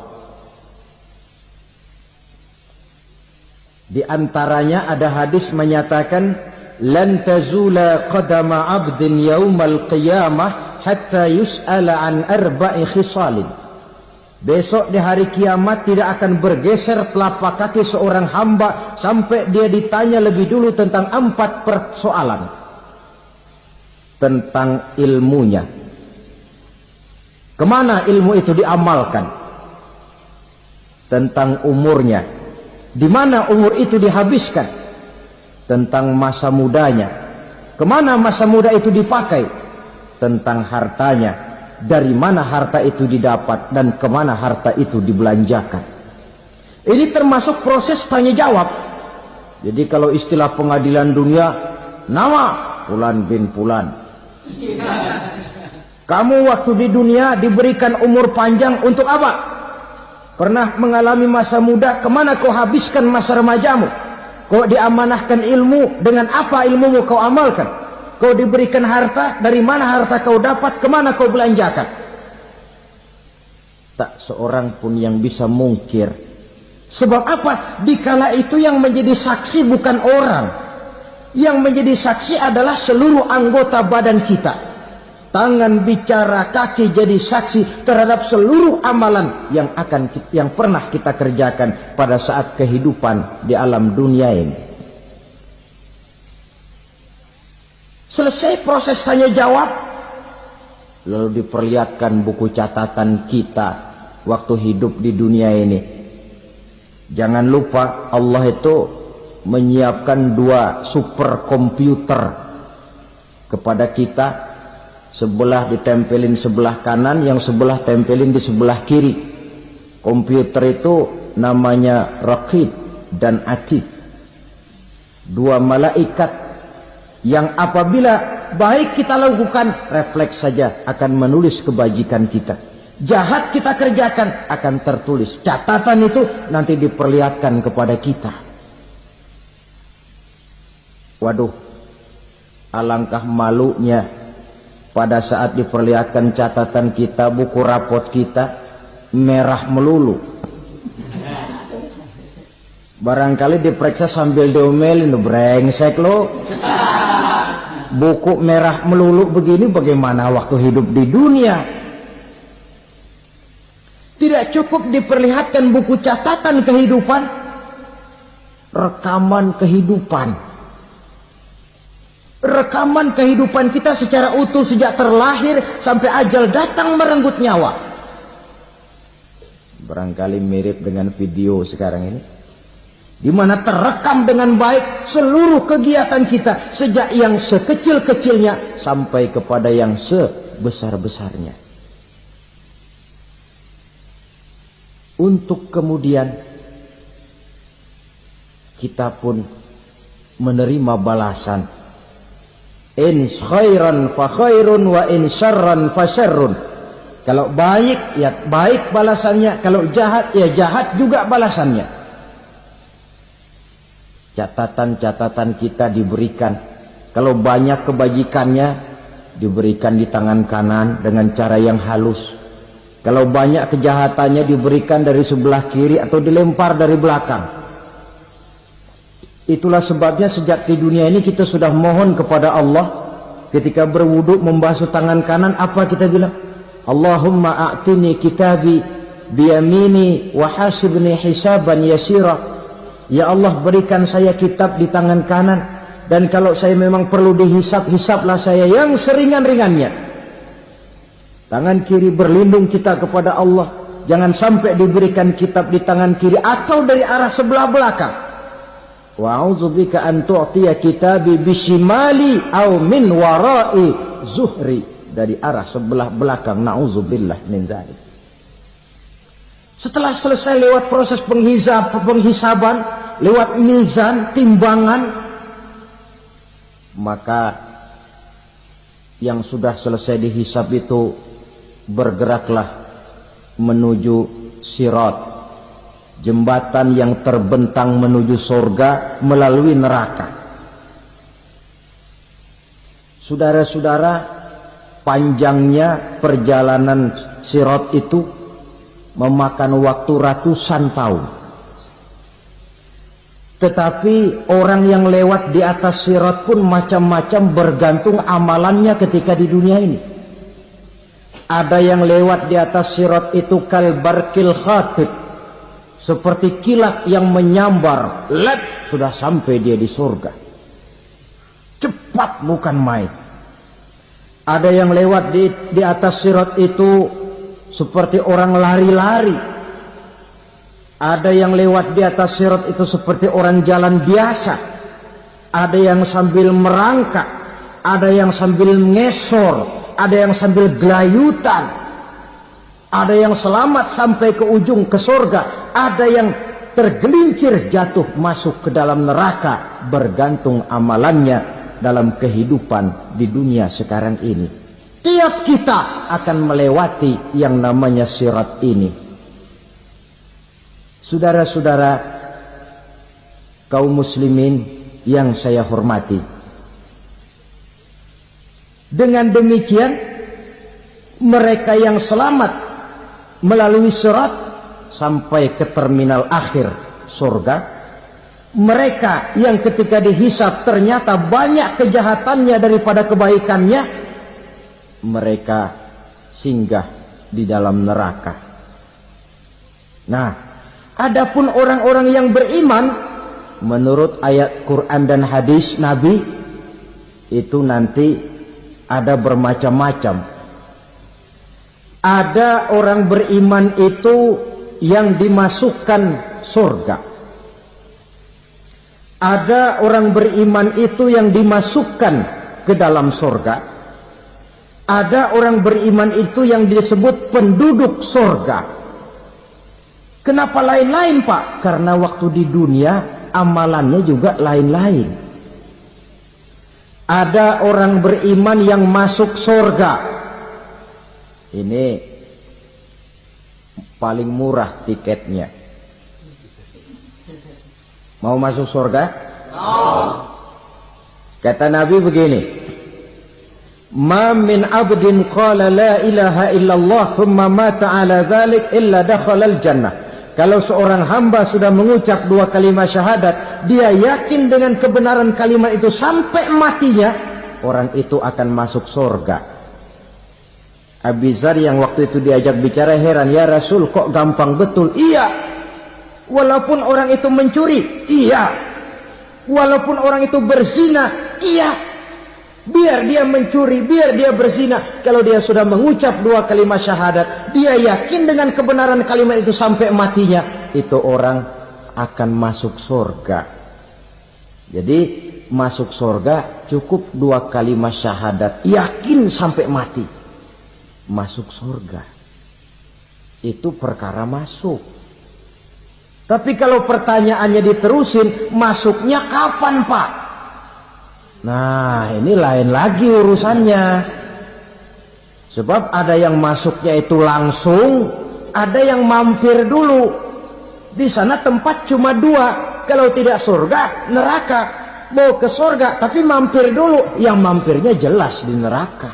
[SPEAKER 1] Di antaranya ada hadis menyatakan lan tazula qadama 'abdin yaumal qiyamah hatta yus'ala an arba'i khisalin. Besok di hari kiamat tidak akan bergeser telapak kaki seorang hamba sampai dia ditanya lebih dulu tentang 4 persoalan. Tentang ilmunya. Kemana ilmu itu diamalkan? Tentang umurnya. Di mana umur itu dihabiskan? Tentang masa mudanya. Kemana masa muda itu dipakai? Tentang hartanya. Dari mana harta itu didapat dan kemana harta itu dibelanjakan. Ini termasuk proses tanya jawab. Jadi kalau istilah pengadilan dunia, nama Fulan bin Fulan. Kamu waktu di dunia diberikan umur panjang untuk apa? Pernah mengalami masa muda, kemana kau habiskan masa remajamu? Kau diamanahkan ilmu, dengan apa ilmumu kau amalkan? Kau diberikan harta, dari mana harta kau dapat, kemana kau belanjakan? Tak seorang pun yang bisa mungkir. Sebab apa? Dikala itu yang menjadi saksi bukan orang. Yang menjadi saksi adalah seluruh anggota badan kita. Tangan bicara, kaki jadi saksi terhadap seluruh amalan yang pernah kita kerjakan pada saat kehidupan di alam dunia ini. Selesai proses tanya jawab, lalu diperlihatkan buku catatan kita waktu hidup di dunia ini. Jangan lupa Allah itu menyiapkan 2 superkomputer kepada kita. Sebelah ditempelin sebelah kanan, yang sebelah tempelin di sebelah kiri. Komputer itu namanya Raqib dan Atid. 2 malaikat yang apabila baik kita lakukan, refleks saja akan menulis kebajikan kita. Jahat kita kerjakan, akan tertulis. Catatan itu nanti diperlihatkan kepada kita. Waduh, alangkah malunya pada saat diperlihatkan catatan kita, buku rapot kita merah melulu. Barangkali diperiksa sambil diomelin, brengsek lo. Buku merah melulu begini, bagaimana waktu hidup di dunia? Tidak cukup diperlihatkan buku catatan kehidupan, rekaman kehidupan. Rekaman kehidupan kita secara utuh sejak terlahir sampai ajal datang merenggut nyawa. Barangkali mirip dengan video sekarang ini. di mana terekam dengan baik seluruh kegiatan kita, sejak yang sekecil-kecilnya sampai kepada yang sebesar-besarnya. Untuk kemudian kita pun menerima balasan. In khairan fa khairun wa in syarran fa syarrun. Kalau baik ya baik balasannya, kalau jahat ya jahat juga balasannya. Catatan-catatan kita diberikan. Kalau banyak kebajikannya diberikan di tangan kanan dengan cara yang halus. Kalau banyak kejahatannya diberikan dari sebelah kiri atau dilempar dari belakang. Itulah sebabnya sejak di dunia ini kita sudah mohon kepada Allah. Ketika berwudu membasuh tangan kanan, apa kita bilang? Allahumma a'tini kitabi biyamini wa hasibni hisaban yasira. Ya Allah, berikan saya kitab di tangan kanan, dan kalau saya memang perlu dihisap, hisaplah saya yang seringan-ringannya. Tangan kiri berlindung kita kepada Allah, jangan sampai diberikan kitab di tangan kiri atau dari arah sebelah belakang. Wa a'udzubika an tu'tiya kitabi bishimali aw min wara'i zuhri, dari arah sebelah belakang. Na'udzubillah min dzalik. Setelah selesai lewat proses penghisaban, lewat mizan, timbangan, maka yang sudah selesai dihisab itu bergeraklah menuju sirat, jembatan yang terbentang menuju surga melalui neraka. Saudara-saudara, panjangnya perjalanan sirat itu memakan waktu ratusan tahun. Tetapi orang yang lewat di atas sirat pun macam-macam, bergantung amalannya ketika di dunia ini. Ada yang lewat di atas sirat itu kalbarkil khatib, seperti kilat yang menyambar, lep, sudah sampai dia di surga. Cepat bukan main. Ada yang lewat di atas sirat itu seperti orang lari-lari. Ada yang lewat di atas sirat itu seperti orang jalan biasa. Ada yang sambil merangkak, ada yang sambil ngesor, ada yang sambil gelayutan, ada yang selamat sampai ke ujung ke surga, ada yang tergelincir jatuh masuk ke dalam neraka, bergantung amalannya dalam kehidupan di dunia sekarang ini. Tiap kita akan melewati yang namanya sirat ini. Saudara-saudara kaum muslimin yang saya hormati, dengan demikian mereka yang selamat melalui sirat sampai ke terminal akhir surga, mereka yang ketika dihisab ternyata banyak kejahatannya daripada kebaikannya, mereka singgah di dalam neraka. Nah, adapun orang-orang yang beriman menurut ayat Quran dan hadis Nabi itu nanti ada bermacam-macam. Ada orang beriman itu yang dimasukkan surga. Ada orang beriman itu yang dimasukkan ke dalam surga. Ada orang beriman itu yang disebut penduduk surga. Kenapa lain-lain, Pak? Karena waktu di dunia amalannya juga lain-lain. Ada orang beriman yang masuk surga. Ini paling murah tiketnya. Mau masuk surga? Kata Nabi begini, ma min abdin qala la ilaha illallah thumma mata ala dhalik illa dakhala al-jannah. Kalau seorang hamba sudah mengucap dua kalimat syahadat, dia yakin dengan kebenaran kalimat itu sampai matinya, orang itu akan masuk surga. Abi Dzar yang waktu itu diajak bicara heran, ya Rasul kok gampang betul? Iya, walaupun orang itu mencuri, iya, walaupun orang itu berzina, iya. Biar dia mencuri, biar dia berzina, kalau dia sudah mengucap dua kalimat syahadat, dia yakin dengan kebenaran kalimat itu sampai matinya, itu orang akan masuk surga. Jadi masuk surga cukup 2 kalimat syahadat, yakin sampai mati masuk surga. Itu perkara masuk. Tapi kalau pertanyaannya diterusin, masuknya kapan Pak? Nah ini lain lagi urusannya. Sebab ada yang masuknya itu langsung, ada yang mampir dulu. Di sana tempat cuma 2, kalau tidak surga, neraka. Mau ke surga tapi mampir dulu, yang mampirnya jelas di neraka.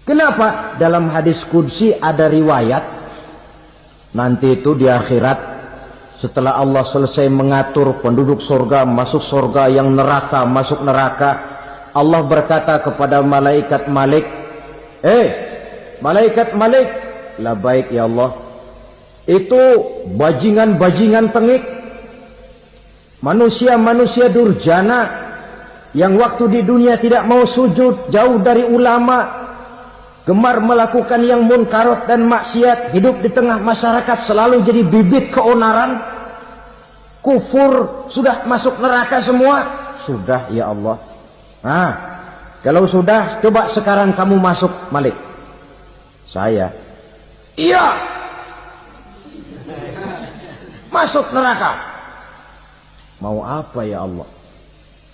[SPEAKER 1] Kenapa? Dalam hadis qudsi ada riwayat, nanti itu di akhirat, setelah Allah selesai mengatur penduduk surga masuk surga, yang neraka masuk neraka, Allah berkata kepada malaikat Malik, malaikat Malik, labaik ya Allah, itu bajingan-bajingan tengik, manusia-manusia durjana yang waktu di dunia tidak mau sujud, jauh dari ulama, gemar melakukan yang munkarat dan maksiat, hidup di tengah masyarakat selalu jadi bibit keonaran, kufur, sudah masuk neraka semua. Sudah ya Allah. Nah, kalau sudah, coba sekarang kamu masuk Malik. Saya, iya, masuk neraka. Mau apa ya Allah?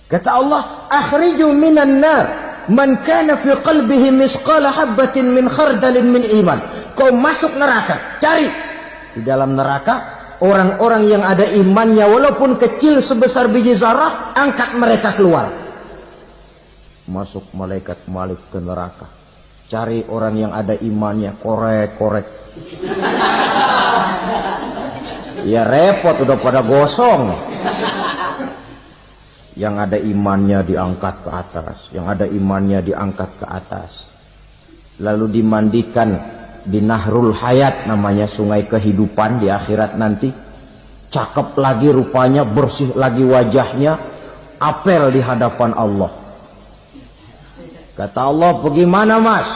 [SPEAKER 1] Kata Allah, akhriju minan nar man kana fi qalbihi misqala habatin min khardalin min iman. Kau masuk neraka, cari di dalam neraka orang-orang yang ada imannya walaupun kecil sebesar biji zarah, angkat mereka keluar. Masuk malaikat Malik ke neraka, cari orang yang ada imannya, korek-korek. Ya repot, udah pada gosong. Yang ada imannya diangkat ke atas, yang ada imannya diangkat ke atas, lalu dimandikan di Nahrul Hayat, namanya sungai kehidupan di akhirat nanti. Cakep lagi rupanya, bersih lagi wajahnya, apel di hadapan Allah. Kata Allah, bagaimana mas?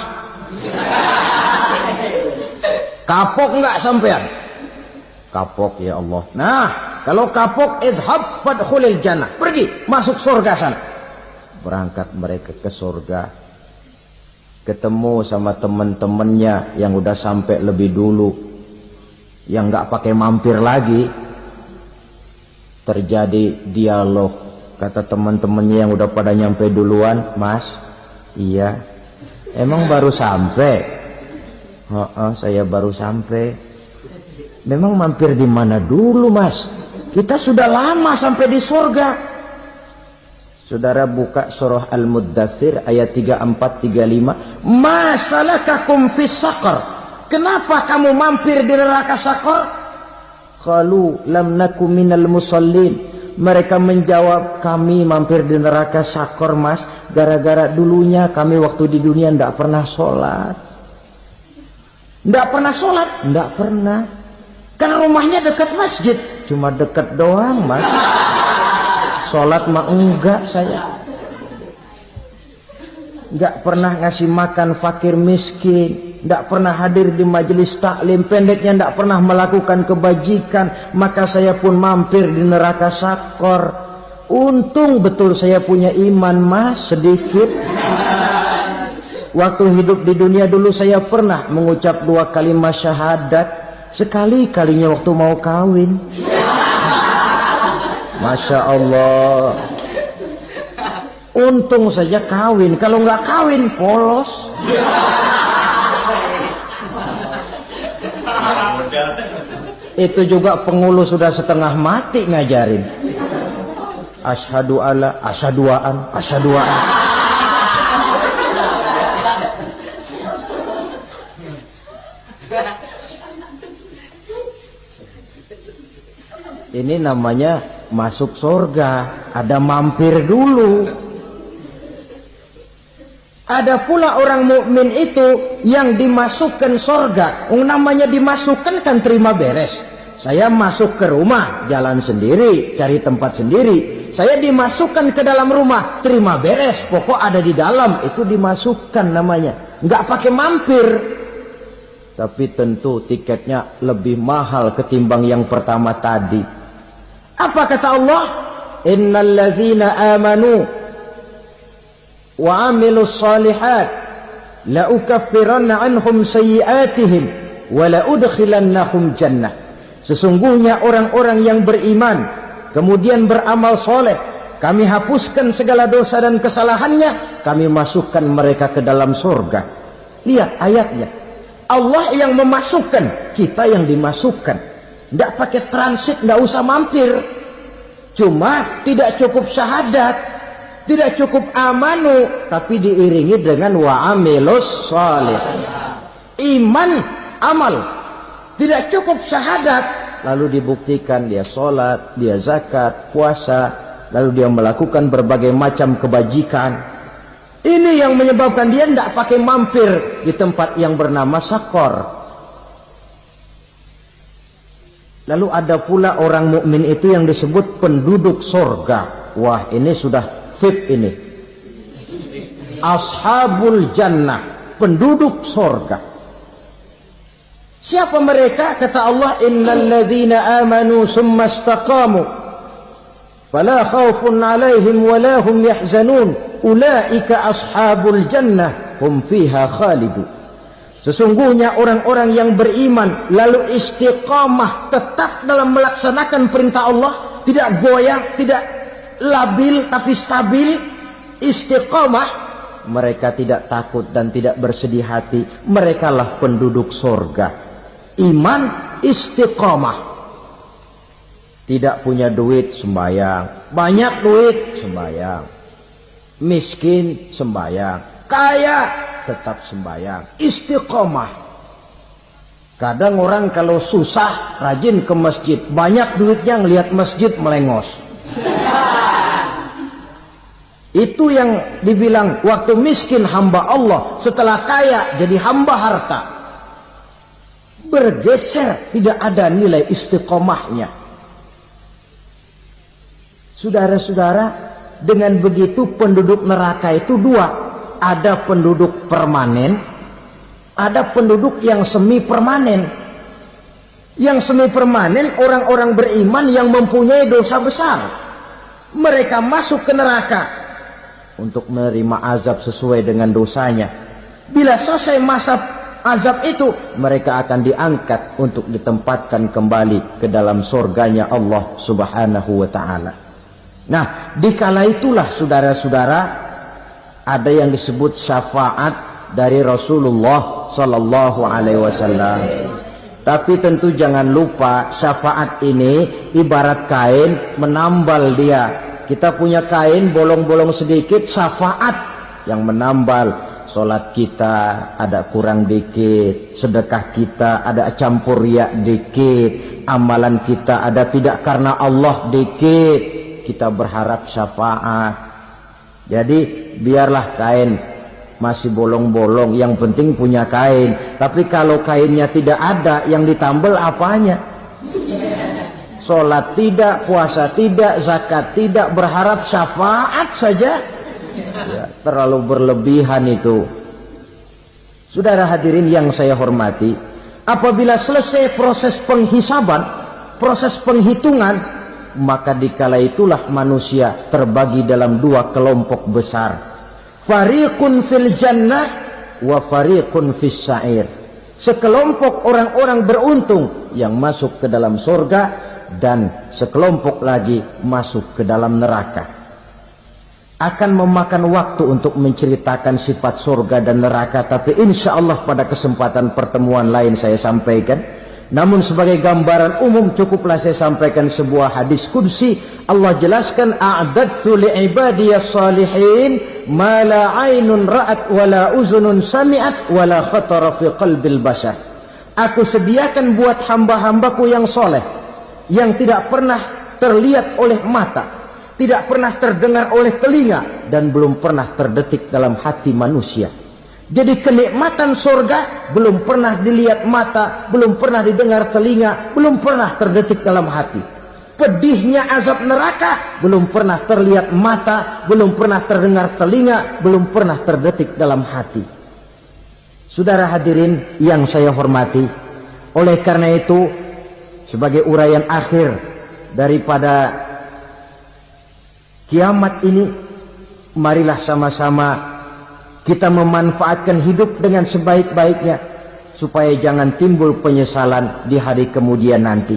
[SPEAKER 1] Kapok nggak sampean? Kapok ya Allah. Nah, kalau kapok, idhab fadkhulil jannah, pergi masuk surga sana. Berangkat mereka ke surga, ketemu sama teman-temannya yang udah sampai lebih dulu, yang nggak pakai mampir lagi. Terjadi dialog. Kata teman-temannya yang udah pada nyampe duluan, mas, iya, emang baru sampai? Saya baru sampai. Memang mampir di mana dulu mas? Kita sudah lama sampai di surga. Saudara buka surah Al-Muddathir ayat 34-35. Ma salakakum fis saqar? Kenapa kamu mampir di neraka Saqar? Qalu lam naku minal musallin. Mereka menjawab, kami mampir di neraka Saqar mas, gara-gara dulunya kami waktu di dunia tidak pernah sholat. Tidak pernah sholat? Tidak pernah. Kan rumahnya dekat masjid, cuma dekat doang mas. Sholat mah enggak saya. Enggak pernah ngasih makan fakir miskin, enggak pernah hadir di majelis taklim, pendeknya enggak pernah melakukan kebajikan. Maka saya pun mampir di neraka Saqar. Untung betul saya punya iman mas, sedikit. Waktu hidup di dunia dulu saya pernah mengucap 2 kalimat syahadat. Sekali-kalinya waktu mau kawin. Masya Allah. Untung saja kawin. Kalau nggak kawin polos. Itu juga pengulu sudah setengah mati ngajarin. Asyhadu alla, asyaduaan, asyaduaan. Ini namanya masuk surga, ada mampir dulu. Ada pula orang mukmin itu yang dimasukkan surga. Namanya dimasukkan kan terima beres. Saya masuk ke rumah, jalan sendiri, cari tempat sendiri. Saya dimasukkan ke dalam rumah, terima beres, pokok ada di dalam, itu dimasukkan namanya. Nggak pakai mampir. Tapi tentu tiketnya lebih mahal ketimbang yang pertama tadi. Apa kata Allah? Innal ladzina amanu wa 'amilus shalihat la ukaffiranna 'anhum sayyi'atihim wa la udkhilannahum jannah. Sesungguhnya orang-orang yang beriman kemudian beramal soleh, kami hapuskan segala dosa dan kesalahannya, kami masukkan mereka ke dalam surga. Lihat ayatnya. Allah yang memasukkan, kita yang dimasukkan. Tidak pakai transit, tidak usah mampir. Cuma tidak cukup syahadat, tidak cukup amanu, tapi diiringi dengan wa'amilus salih. Iman, amal. Tidak cukup syahadat, lalu dibuktikan dia sholat, dia zakat, puasa, lalu dia melakukan berbagai macam kebajikan. Ini yang menyebabkan dia tidak pakai mampir di tempat yang bernama Sakor. Lalu ada pula orang mukmin itu yang disebut penduduk sorga. Wah, ini sudah VIP ini. Ashabul jannah, penduduk sorga. Siapa mereka? Kata Allah, innal ladzina amanu summa istaqamu fala khaufun 'alaihim wala hum yahzanun ulaika ashabul jannah hum fiha khalidun. Sesungguhnya orang-orang yang beriman lalu istiqamah, tetap dalam melaksanakan perintah Allah, tidak goyang, tidak labil tapi stabil, istiqamah, mereka tidak takut dan tidak bersedih hati. Merekalah penduduk sorga. Iman, istiqamah. Tidak punya duit, sembahyang. Banyak duit, sembahyang. Miskin, sembahyang. Kaya, tetap sembahyang. Istiqamah. Kadang orang kalau susah rajin ke masjid, banyak duitnya ngelihat masjid melengos. Itu yang dibilang waktu miskin hamba Allah, setelah kaya jadi hamba harta. Bergeser, tidak ada nilai istiqomahnya. Saudara-saudara, dengan begitu penduduk neraka itu dua. Ada penduduk permanen, ada penduduk yang semi permanen. Yang semi permanen orang-orang beriman yang mempunyai dosa besar. Mereka masuk ke neraka untuk menerima azab sesuai dengan dosanya. Bila selesai masa azab itu, mereka akan diangkat untuk ditempatkan kembali ke dalam surganya Allah Subhanahu wa ta'ala. Nah, dikala itulah saudara-saudara, ada yang disebut syafaat dari Rasulullah sallallahu alaihi wasallam. Tapi tentu jangan lupa, syafaat ini ibarat kain menambal dia. Kita punya kain bolong-bolong sedikit, syafaat yang menambal. Solat kita ada kurang dikit, sedekah kita ada campur riak dikit, amalan kita ada tidak karena Allah dikit, kita berharap syafaat. Jadi biarlah kain masih bolong-bolong, yang penting punya kain. Tapi kalau kainnya tidak ada, yang ditambal apanya? Solat tidak, puasa tidak, zakat tidak, berharap syafaat saja. Ya, terlalu berlebihan itu. Saudara hadirin yang saya hormati, apabila selesai proses penghisaban, proses penghitungan, maka dikala itulah manusia terbagi dalam dua kelompok besar. Fariqun fil jannah wa fariqun fis sa'ir. Sekelompok orang-orang beruntung yang masuk ke dalam surga, dan sekelompok lagi masuk ke dalam neraka. Akan memakan waktu untuk menceritakan sifat surga dan neraka, tapi insya Allah pada kesempatan pertemuan lain saya sampaikan. Namun sebagai gambaran umum cukuplah saya sampaikan sebuah hadis qudsi. Allah jelaskan, a'dadtu li'ibadiyas salihin ma la 'ainun ra'at wa la uzunun sami'at wa la khatara fi qalbil bashar. Aku sediakan buat hamba-hambaku yang soleh, yang tidak pernah terlihat oleh mata, tidak pernah terdengar oleh telinga, dan belum pernah terdetik dalam hati manusia. Jadi kenikmatan surga belum pernah dilihat mata, belum pernah didengar telinga, belum pernah terdetik dalam hati. Pedihnya azab neraka belum pernah terlihat mata, belum pernah terdengar telinga, belum pernah terdetik dalam hati. Saudara hadirin yang saya hormati, oleh karena itu sebagai uraian akhir, daripada kiamat ini, marilah sama-sama kita memanfaatkan hidup dengan sebaik-baiknya supaya jangan timbul penyesalan di hari kemudian nanti.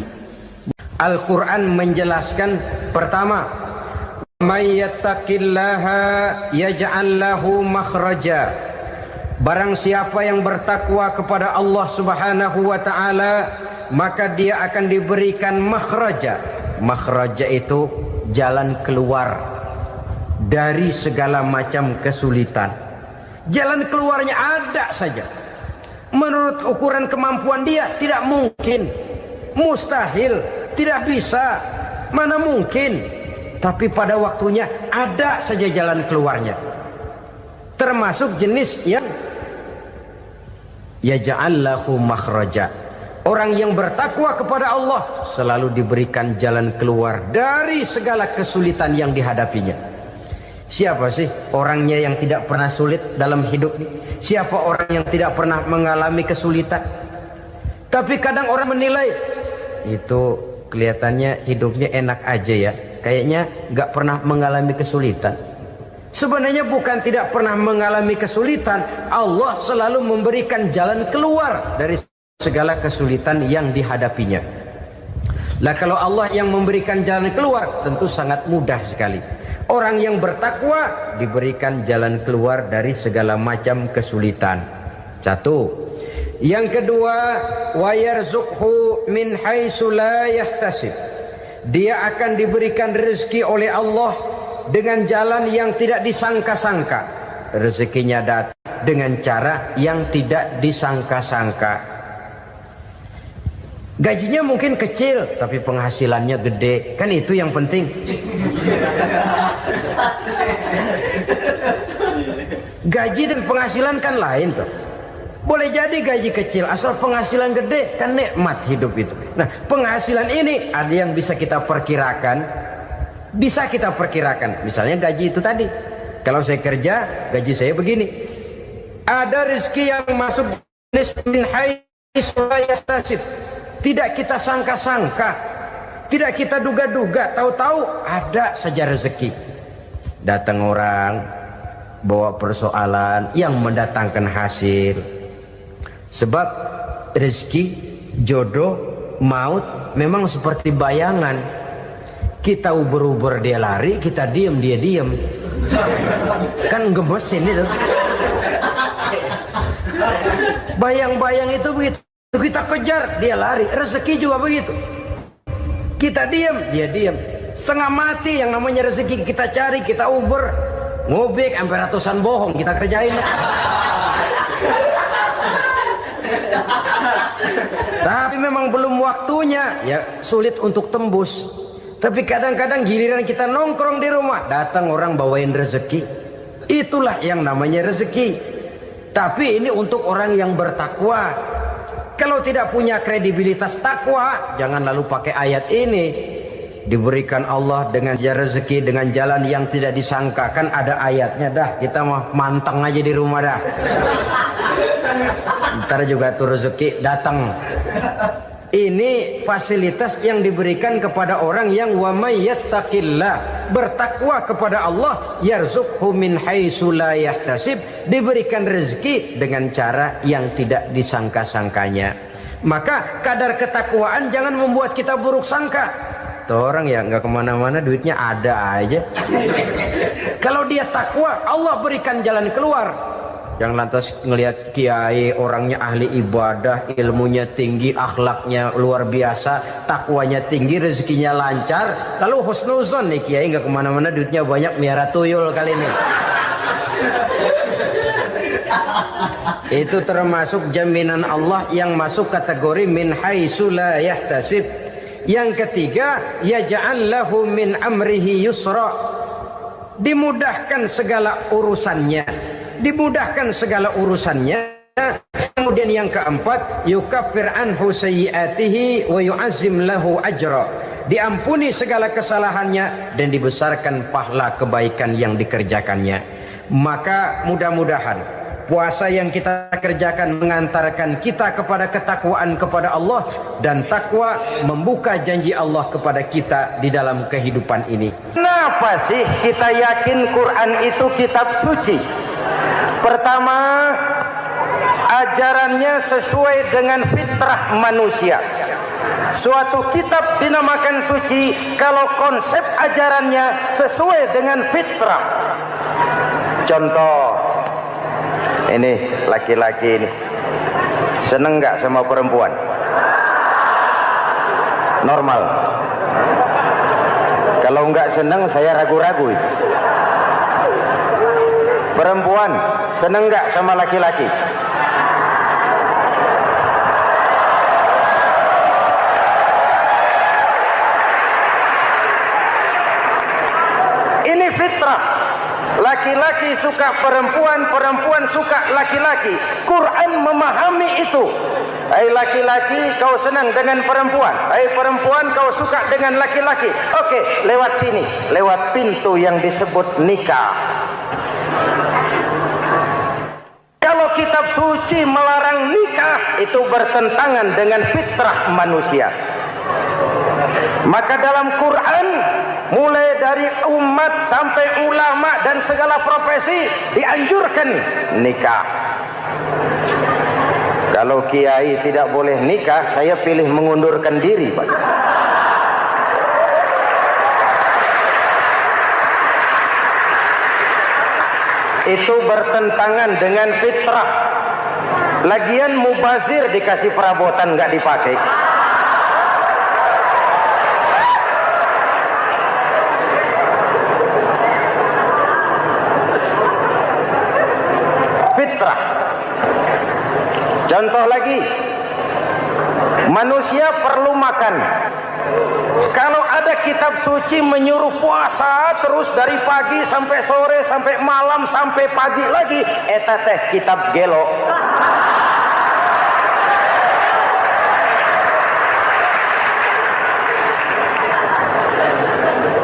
[SPEAKER 1] Al-Quran menjelaskan pertama, may yattaqillaha yaj'al lahu makhraja. Barang siapa yang bertakwa kepada Allah Subhanahu wa taala, maka dia akan diberikan makhraja. Makhraja itu jalan keluar dari segala macam kesulitan. Jalan keluarnya ada saja. Menurut ukuran kemampuan dia tidak mungkin, mustahil, tidak bisa, mana mungkin. Tapi pada waktunya ada saja jalan keluarnya. Termasuk jenis yang yaj'al lahu makhraja. Orang yang bertakwa kepada Allah selalu diberikan jalan keluar dari segala kesulitan yang dihadapinya. Siapa sih orangnya yang tidak pernah sulit dalam hidup ini? Siapa orang yang tidak pernah mengalami kesulitan? Tapi kadang orang menilai, itu kelihatannya hidupnya enak aja ya, kayaknya gak pernah mengalami kesulitan. Sebenarnya bukan tidak pernah mengalami kesulitan, Allah selalu memberikan jalan keluar dari segala kesulitan yang dihadapinya. Lah kalau Allah yang memberikan jalan keluar, tentu sangat mudah sekali. Orang yang bertakwa diberikan jalan keluar dari segala macam kesulitan. Satu. Yang kedua, wa yarzuqhu min haitsu la yahtasib. Dia akan diberikan rezeki oleh Allah dengan jalan yang tidak disangka-sangka. Rezekinya datang dengan cara yang tidak disangka-sangka. Gajinya mungkin kecil, tapi penghasilannya gede. Kan itu yang penting. Gaji dan penghasilan kan lain tuh. Boleh jadi gaji kecil, asal penghasilan gede, kan nikmat hidup itu. Nah, penghasilan ini ada yang bisa kita perkirakan. Bisa kita perkirakan. Misalnya gaji itu tadi. Kalau saya kerja, gaji saya begini. Ada rezeki yang masuk min haitsu la yahtasib. Tidak kita sangka-sangka, tidak kita duga-duga, tahu-tahu ada saja rezeki. Datang orang bawa persoalan yang mendatangkan hasil. Sebab rezeki, jodoh, maut memang seperti bayangan. Kita uber-uber dia lari, kita diem dia diem. Kan gemesin itu. Bayang-bayang itu begitu. Kita kejar, dia lari. Rezeki juga begitu. Kita diam, dia diam. Setengah mati yang namanya rezeki kita cari, kita uber, ngobek sampai ratusan bohong kita kerjain. Tapi memang belum waktunya, ya sulit untuk tembus. Tapi kadang-kadang giliran kita nongkrong di rumah, datang orang bawain rezeki. Itulah yang namanya rezeki. Tapi ini untuk orang yang bertakwa. Kalau tidak punya kredibilitas takwa, jangan lalu pakai ayat ini. Diberikan Allah dengan rezeki dengan jalan yang tidak disangka. Kan ada ayatnya dah. Kita mah manteng aja di rumah dah. Ntar juga tuh rezeki datang. Ini fasilitas yang diberikan kepada orang yang wa may yattaqillah, bertakwa kepada Allah, yarzuqhu min haitsu la yahtasib, diberikan rezeki dengan cara yang tidak disangka-sangkanya. Maka kadar ketakwaan jangan membuat kita buruk sangka. Tuh orang ya nggak kemana-mana, duitnya ada aja. Kalau dia takwa, Allah berikan jalan keluar. Yang lantas ngelihat kiai orangnya ahli ibadah, ilmunya tinggi, akhlaknya luar biasa, takwanya tinggi, rezekinya lancar, lalu husnuzon nih kiai nggak kemana-mana, duitnya banyak, miara tuyul kali ini. Itu termasuk jaminan Allah yang masuk kategori min haitsu la yahtasib. Yang ketiga, yaj'al lahu min amrihi yusra, dimudahkan segala urusannya, dimudahkan segala urusannya. Kemudian yang keempat, yukaffir anhu sayyiatihi wa yu'azzim lahu ajra, diampuni segala kesalahannya dan dibesarkan pahala kebaikan yang dikerjakannya. Maka mudah-mudahan Puasa yang kita kerjakan mengantarkan kita kepada ketakwaan kepada Allah, dan takwa membuka janji Allah kepada kita di dalam kehidupan ini.
[SPEAKER 2] Kenapa sih kita yakin Quran itu kitab suci? Pertama, ajarannya sesuai dengan fitrah manusia. Suatu kitab dinamakan suci kalau konsep ajarannya sesuai dengan fitrah. Contoh, ini laki-laki ini seneng nggak sama perempuan? Normal. Kalau nggak seneng saya ragu-ragu. Perempuan seneng nggak sama laki-laki? Ini fitrah. Laki-laki suka perempuan, perempuan suka laki-laki. Quran memahami itu. Hai laki-laki, kau senang dengan perempuan. Hai perempuan, kau suka dengan laki-laki. Oke, lewat sini, lewat pintu yang disebut nikah. Kalau kitab suci melarang nikah, itu bertentangan dengan fitrah manusia. Maka dalam Quran, mulai dari umat sampai ulama dan segala profesi dianjurkan nikah. Kalau kiai tidak boleh nikah, saya pilih mengundurkan diri, Pak. Itu bertentangan dengan fitrah. Lagian mubazir dikasih perabotan nggak dipakai. Fitrah. Contoh lagi, manusia perlu makan. Kalau ada kitab suci menyuruh puasa terus dari pagi sampai sore sampai malam sampai pagi lagi, eta teh kitab gelo.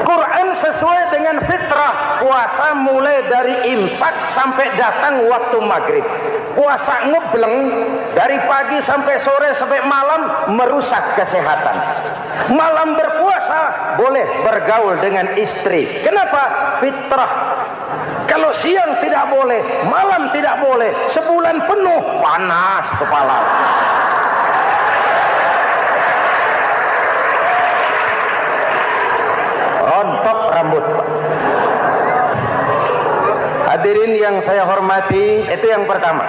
[SPEAKER 2] Quran sesuai dengan fitrah. Puasa mulai dari imsak sampai datang waktu maghrib. Puasa ngebleng dari pagi sampai sore sampai malam merusak kesehatan. Malam berpuasa boleh bergaul dengan istri. Kenapa? Fitrah. Kalau siang tidak boleh, malam tidak boleh, sebulan penuh panas kepala. Rontok rambut. Hadirin yang saya hormati, itu yang pertama.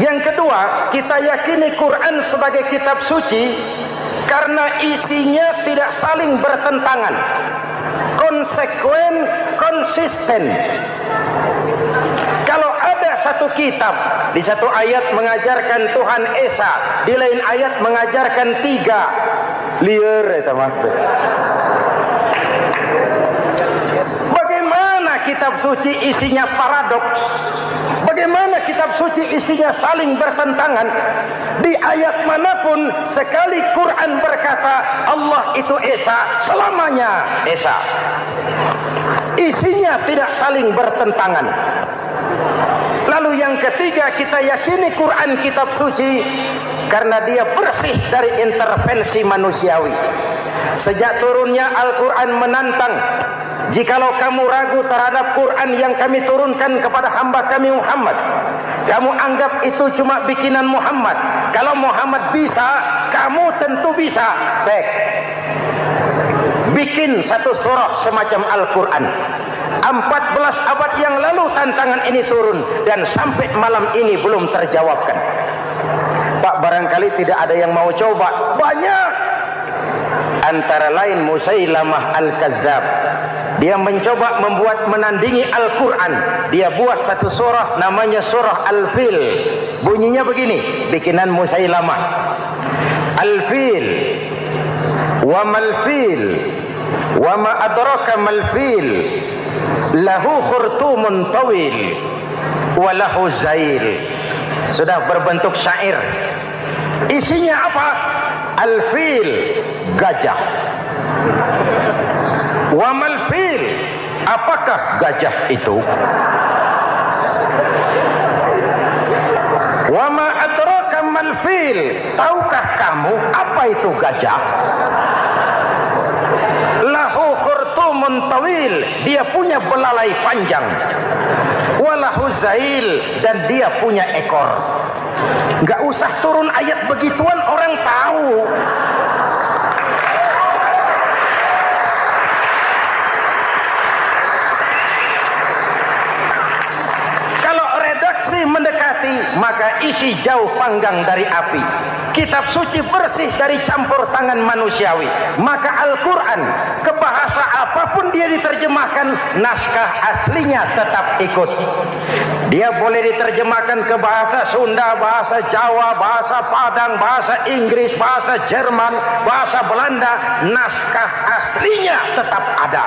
[SPEAKER 2] Yang kedua, kita yakini Quran sebagai kitab suci karena isinya tidak saling bertentangan, konsekuen, konsisten. Kalau ada satu kitab, di satu ayat mengajarkan Tuhan Esa, di lain ayat mengajarkan tiga, liar itu mah. Kitab suci isinya paradoks. Bagaimana kitab suci isinya saling bertentangan? Di ayat manapun sekali Quran berkata Allah itu Esa, selamanya Esa. Isinya tidak saling bertentangan. Lalu yang ketiga, kita yakini Quran kitab suci karena dia bersih dari intervensi manusiawi. Sejak turunnya Al-Quran menantang, jikalau kamu ragu terhadap Quran yang kami turunkan kepada hamba kami Muhammad, kamu anggap itu cuma bikinan Muhammad. Kalau Muhammad bisa, kamu tentu bisa. Baik, bikin satu surah semacam Al-Quran. 14 abad yang lalu tantangan ini turun dan sampai malam ini belum terjawabkan. Pak, barangkali tidak ada yang mau coba. Banyak. Antara lain Musailamah Al-Kazzab. Dia mencoba membuat menandingi Al-Quran. Dia buat satu surah namanya surah Al-Fil. Bunyinya begini, bikinan Musailamah. Al-Fil wa mal-fil wa ma adraka mal-fil lahu khurtumun tawil wa lahu zail. Sudah berbentuk syair. Isinya apa? Al-Fil, gajah. Wa mal-fil, apakah gajah itu? Wa ma adraka mal fil, tahukah kamu apa itu gajah? Lahu khurtumun tawil, dia punya belalai panjang. Walahu zail, dan dia punya ekor. Enggak usah turun ayat begituan, orang tahu. Mendekati, maka isi jauh panggang dari api. Kitab suci bersih dari campur tangan manusiawi. Maka Al-Quran, ke bahasa apapun dia diterjemahkan, naskah aslinya tetap ikut. Dia boleh diterjemahkan ke bahasa Sunda, bahasa Jawa, bahasa Padang, bahasa Inggris, bahasa Jerman, bahasa Belanda, naskah aslinya tetap ada.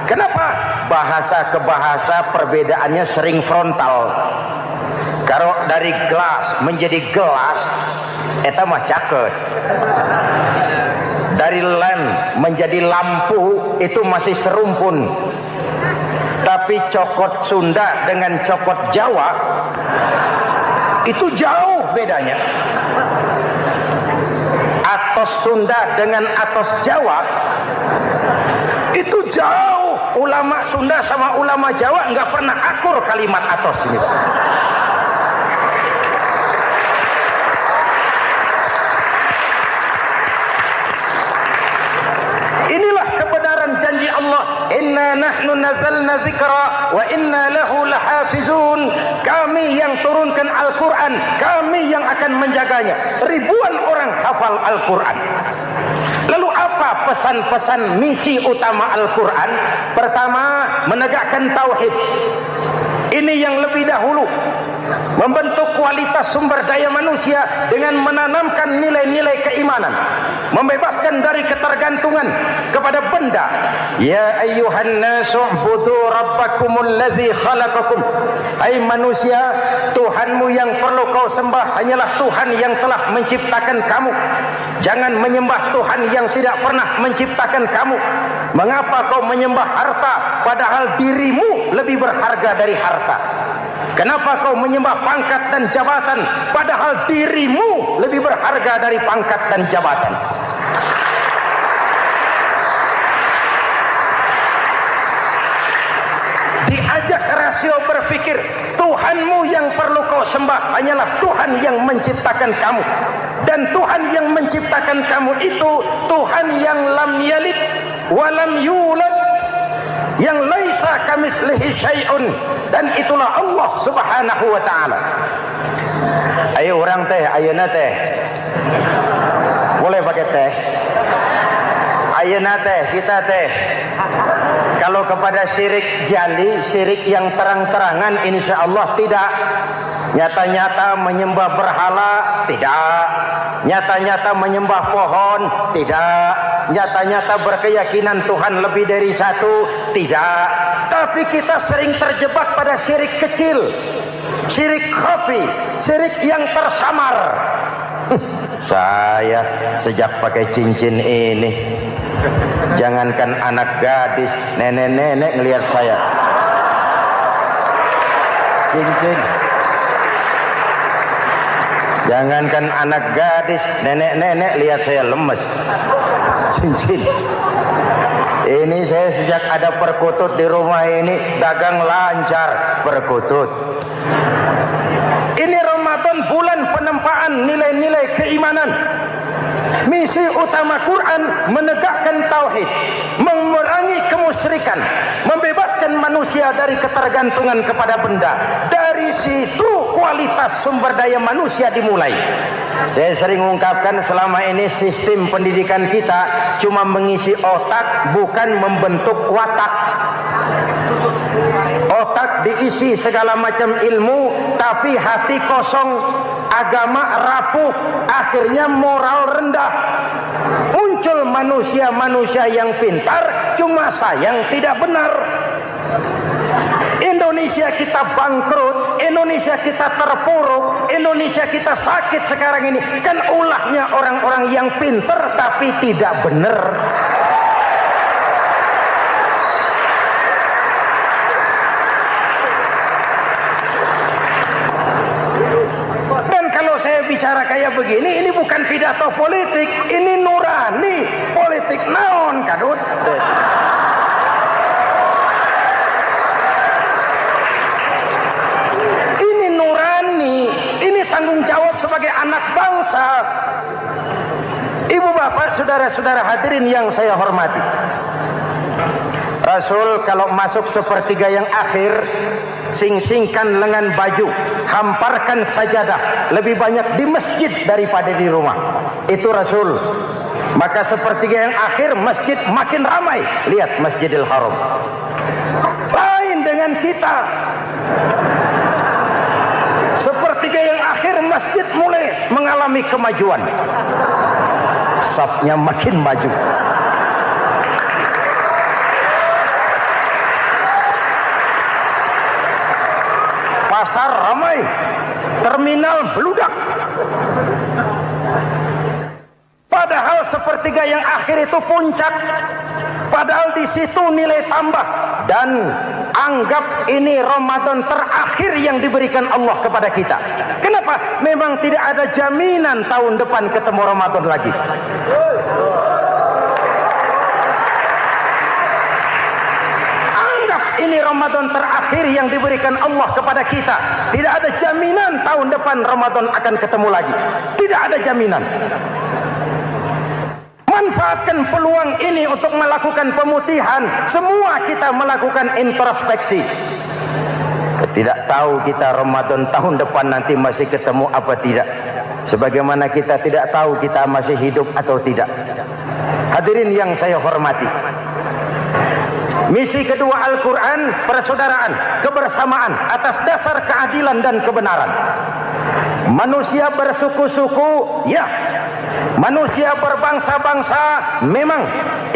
[SPEAKER 2] Kenapa? Bahasa ke bahasa perbedaannya sering frontal. Kalau dari gelas menjadi gelas, eta mah caket. Dari lamp menjadi lampu, itu masih serumpun. Tapi cokot Sunda dengan cokot Jawa, itu jauh bedanya. Atos Sunda dengan atos Jawa, itu jauh. Ulama Sunda sama ulama Jawa nggak pernah akur kalimat atos ini. Janji Allah, inna nahnu nazzalna dzikra wa inna lahu lahafizun. Kami yang turunkan Al-Quran, kami yang akan menjaganya. Ribuan orang hafal Al-Quran. Lalu apa pesan-pesan misi utama Al-Quran? Pertama, menegakkan tauhid. Ini yang lebih dahulu, membentuk kualitas sumber daya manusia dengan menanamkan nilai-nilai keimanan, membebaskan dari ketergantungan kepada benda. Ya ayyuhan nasu ubudu rabbakumul ladzi khalaqakum. Hai manusia, Tuhanmu yang perlu kau sembah hanyalah Tuhan yang telah menciptakan kamu. Jangan menyembah Tuhan yang tidak pernah menciptakan kamu. Mengapa kau menyembah harta padahal dirimu lebih berharga dari harta? Kenapa kau menyembah pangkat dan jabatan padahal dirimu lebih berharga dari pangkat dan jabatan? Diajak rasio berpikir, Tuhanmu yang perlu kau sembah hanyalah Tuhan yang menciptakan kamu. Dan Tuhan yang menciptakan kamu itu Tuhan yang lam yalid walam yulad, yang laisa kamislihi syai'un, dan itulah Allah Subhanahu wa taala. Ayo orang teh, ayeuna teh. Boleh pakai teh? Ayeuna teh, kita teh. Kalau kepada syirik jali, syirik yang terang-terangan, insya Allah tidak. Nyata-nyata menyembah berhala, tidak. Nyata-nyata menyembah pohon, tidak. Nyata-nyata berkeyakinan Tuhan lebih dari satu, tidak. Tapi kita sering terjebak pada syirik kecil, syirik khafi, syirik yang tersamar. Saya sejak pakai cincin ini, jangankan anak gadis, nenek-nenek ngelihat saya cincin. Jangankan anak gadis, nenek-nenek lihat saya lemes cincin. Ini saya sejak ada perkutut di rumah ini dagang lancar perkutut. Ini Ramadan, bulan penempaan nilai-nilai keimanan. Misi utama Quran menegakkan tauhid, memerangi kemusyrikan, membebaskan manusia dari ketergantungan kepada benda. Dari situ kualitas sumber daya manusia dimulai. Saya sering mengungkapkan selama ini sistem pendidikan kita cuma mengisi otak, bukan membentuk watak. Otak diisi segala macam ilmu, tapi hati kosong, agama rapuh, akhirnya moral rendah. Muncul manusia-manusia yang pintar, cuma sayang tidak benar. Indonesia kita bangkrut, Indonesia kita terpuruk, Indonesia kita sakit sekarang ini, kan ulahnya orang-orang yang pintar tapi tidak benar. bicara kayak begini, ini bukan pidato politik, ini nurani. Politik naon kadut. Ini nurani, ini tanggung jawab sebagai anak bangsa. Ibu bapak, saudara-saudara hadirin yang saya hormati, Rasul kalau masuk sepertiga yang akhir, sing-singkan lengan baju, hamparkan sajadah, lebih banyak di masjid daripada di rumah. Itu Rasul. Maka sepertiga yang akhir masjid makin ramai. Lihat Masjidil Haram. Lain dengan kita. Sepertiga yang akhir masjid mulai mengalami kemajuan. Safnya makin maju. Pasar ramai, terminal beludak. Padahal sepertiga yang akhir itu puncak. Padahal di situ nilai tambah. Dan anggap ini Ramadan terakhir yang diberikan Allah kepada kita. Kenapa? Memang tidak ada jaminan tahun depan ketemu Ramadan lagi. Anggap ini Ramadan terakhir yang diberikan Allah kepada kita. Tidak ada jaminan tahun depan Ramadan akan ketemu lagi. Tidak ada jaminan. Manfaatkan peluang ini untuk melakukan pemutihan. Semua kita melakukan introspeksi. Tidak tahu kita Ramadan tahun depan nanti masih ketemu apa tidak. Sebagaimana kita tidak tahu kita masih hidup atau tidak. Hadirin yang saya hormati, misi kedua Al-Quran, persaudaraan, kebersamaan atas dasar keadilan dan kebenaran. Manusia bersuku-suku, ya. Manusia berbangsa-bangsa, memang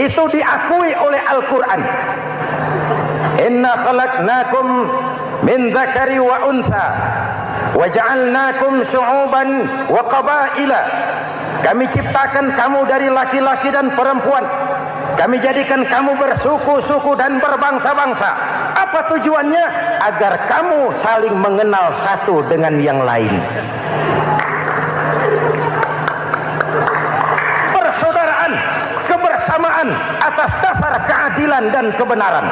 [SPEAKER 2] itu diakui oleh Al-Quran. Inna khalaqnakum min dzakari wa untha wa ja'alnakum syu'uban wa qabaila. Kami ciptakan kamu dari laki-laki dan perempuan. Kami jadikan kamu bersuku-suku dan berbangsa-bangsa. Apa tujuannya? Agar kamu saling mengenal satu dengan yang lain. Persaudaraan, kebersamaan atas dasar keadilan dan kebenaran.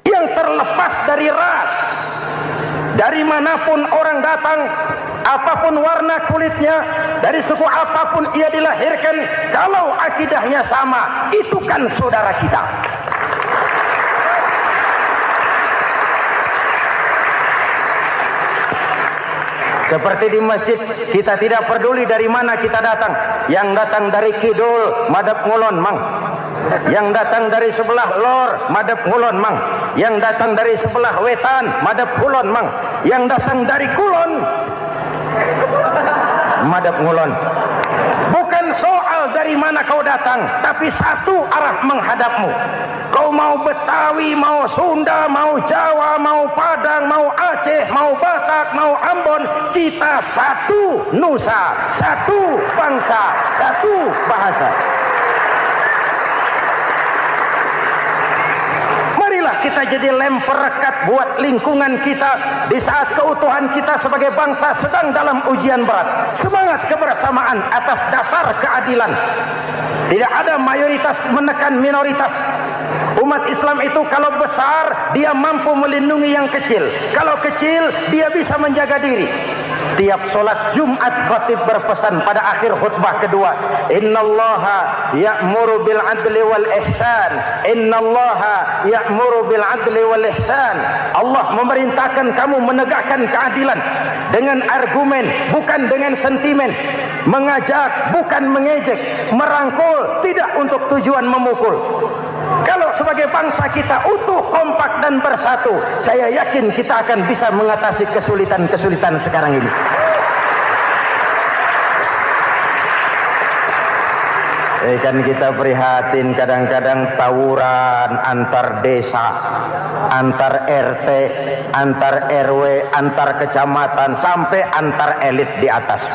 [SPEAKER 2] Yang terlepas dari ras. Dari manapun orang datang, apapun warna kulitnya, dari suku apapun ia dilahirkan, kalau akidahnya sama, itu kan saudara kita. Seperti di masjid, kita tidak peduli dari mana kita datang. Yang datang dari kidul, madhab ngulon mang. Yang datang dari sebelah lor, madhab ngulon mang. Yang datang dari sebelah wetan, madhab kulon mang. Yang datang dari kulon, madhab ngulon. Bukan soal dari mana kau datang, tapi satu arah menghadapmu. Kau mau Betawi, mau Sunda, mau Jawa, mau Padang, mau Aceh, mau Batak, mau Ambon, kita satu nusa, satu bangsa, satu bahasa. Kita jadi lem perekat buat lingkungan kita di saat keutuhan kita sebagai bangsa sedang dalam ujian berat. Semangat kebersamaan atas dasar keadilan. Tidak ada mayoritas menekan minoritas. Umat Islam itu kalau besar, dia mampu melindungi yang kecil. Kalau kecil, dia bisa menjaga diri. Tiap solat Jumat khatib berpesan pada akhir khutbah kedua, innallaha ya'muru bil adli wal ihsan. Innallaha ya'muru bil adli wal ihsan. Allah memerintahkan kamu menegakkan keadilan dengan argumen, bukan dengan sentimen. Mengajak, bukan mengejek. Merangkul, tidak untuk tujuan memukul. Kalau sebagai bangsa kita utuh, kompak dan bersatu, saya yakin kita akan bisa mengatasi kesulitan-kesulitan sekarang ini. Kan kita prihatin kadang-kadang tawuran antar desa, antar RT, antar RW, antar kecamatan, sampai antar elit di atas.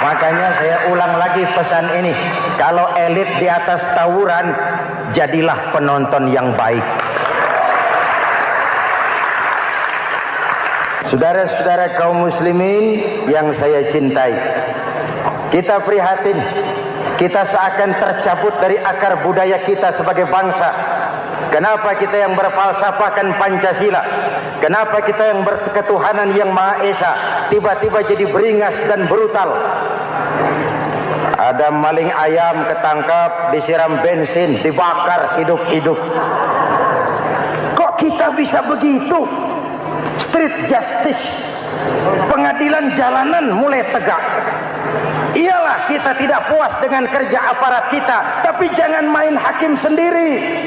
[SPEAKER 2] Makanya saya ulang lagi pesan ini. Kalau elit di atas tawuran, jadilah penonton yang baik. Saudara-saudara kaum muslimin yang saya cintai, kita prihatin, kita seakan tercabut dari akar budaya kita sebagai bangsa. Kenapa kita yang berfalsafahkan Pancasila, kenapa kita yang berketuhanan yang Maha Esa tiba-tiba jadi beringas dan brutal? Ada maling ayam ketangkap, disiram bensin, dibakar hidup-hidup. Kok kita bisa begitu? Street justice, pengadilan jalanan mulai tegak. Iyalah kita tidak puas dengan kerja aparat kita, tapi jangan main hakim sendiri.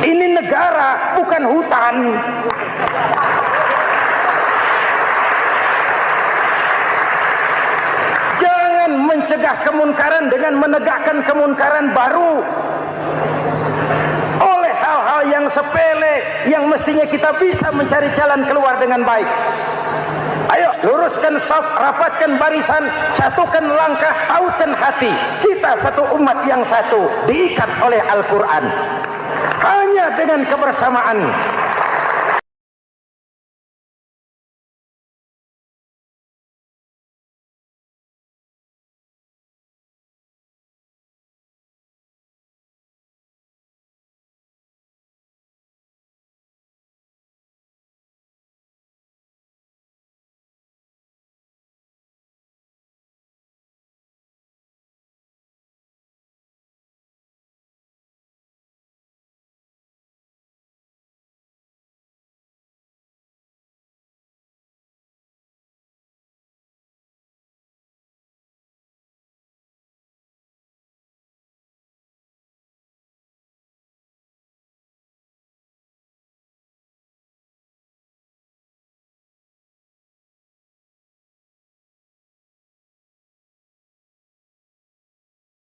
[SPEAKER 2] Ini negara, bukan hutan. Jangan mencegah kemunkaran dengan menegakkan kemunkaran baru. Oleh hal-hal yang sepele, yang mestinya kita bisa mencari jalan keluar dengan baik. Ayo luruskan saf, rapatkan barisan, satukan langkah, tautkan hati. Kita satu umat yang satu, diikat oleh Al-Quran. Hanya dengan kebersamaan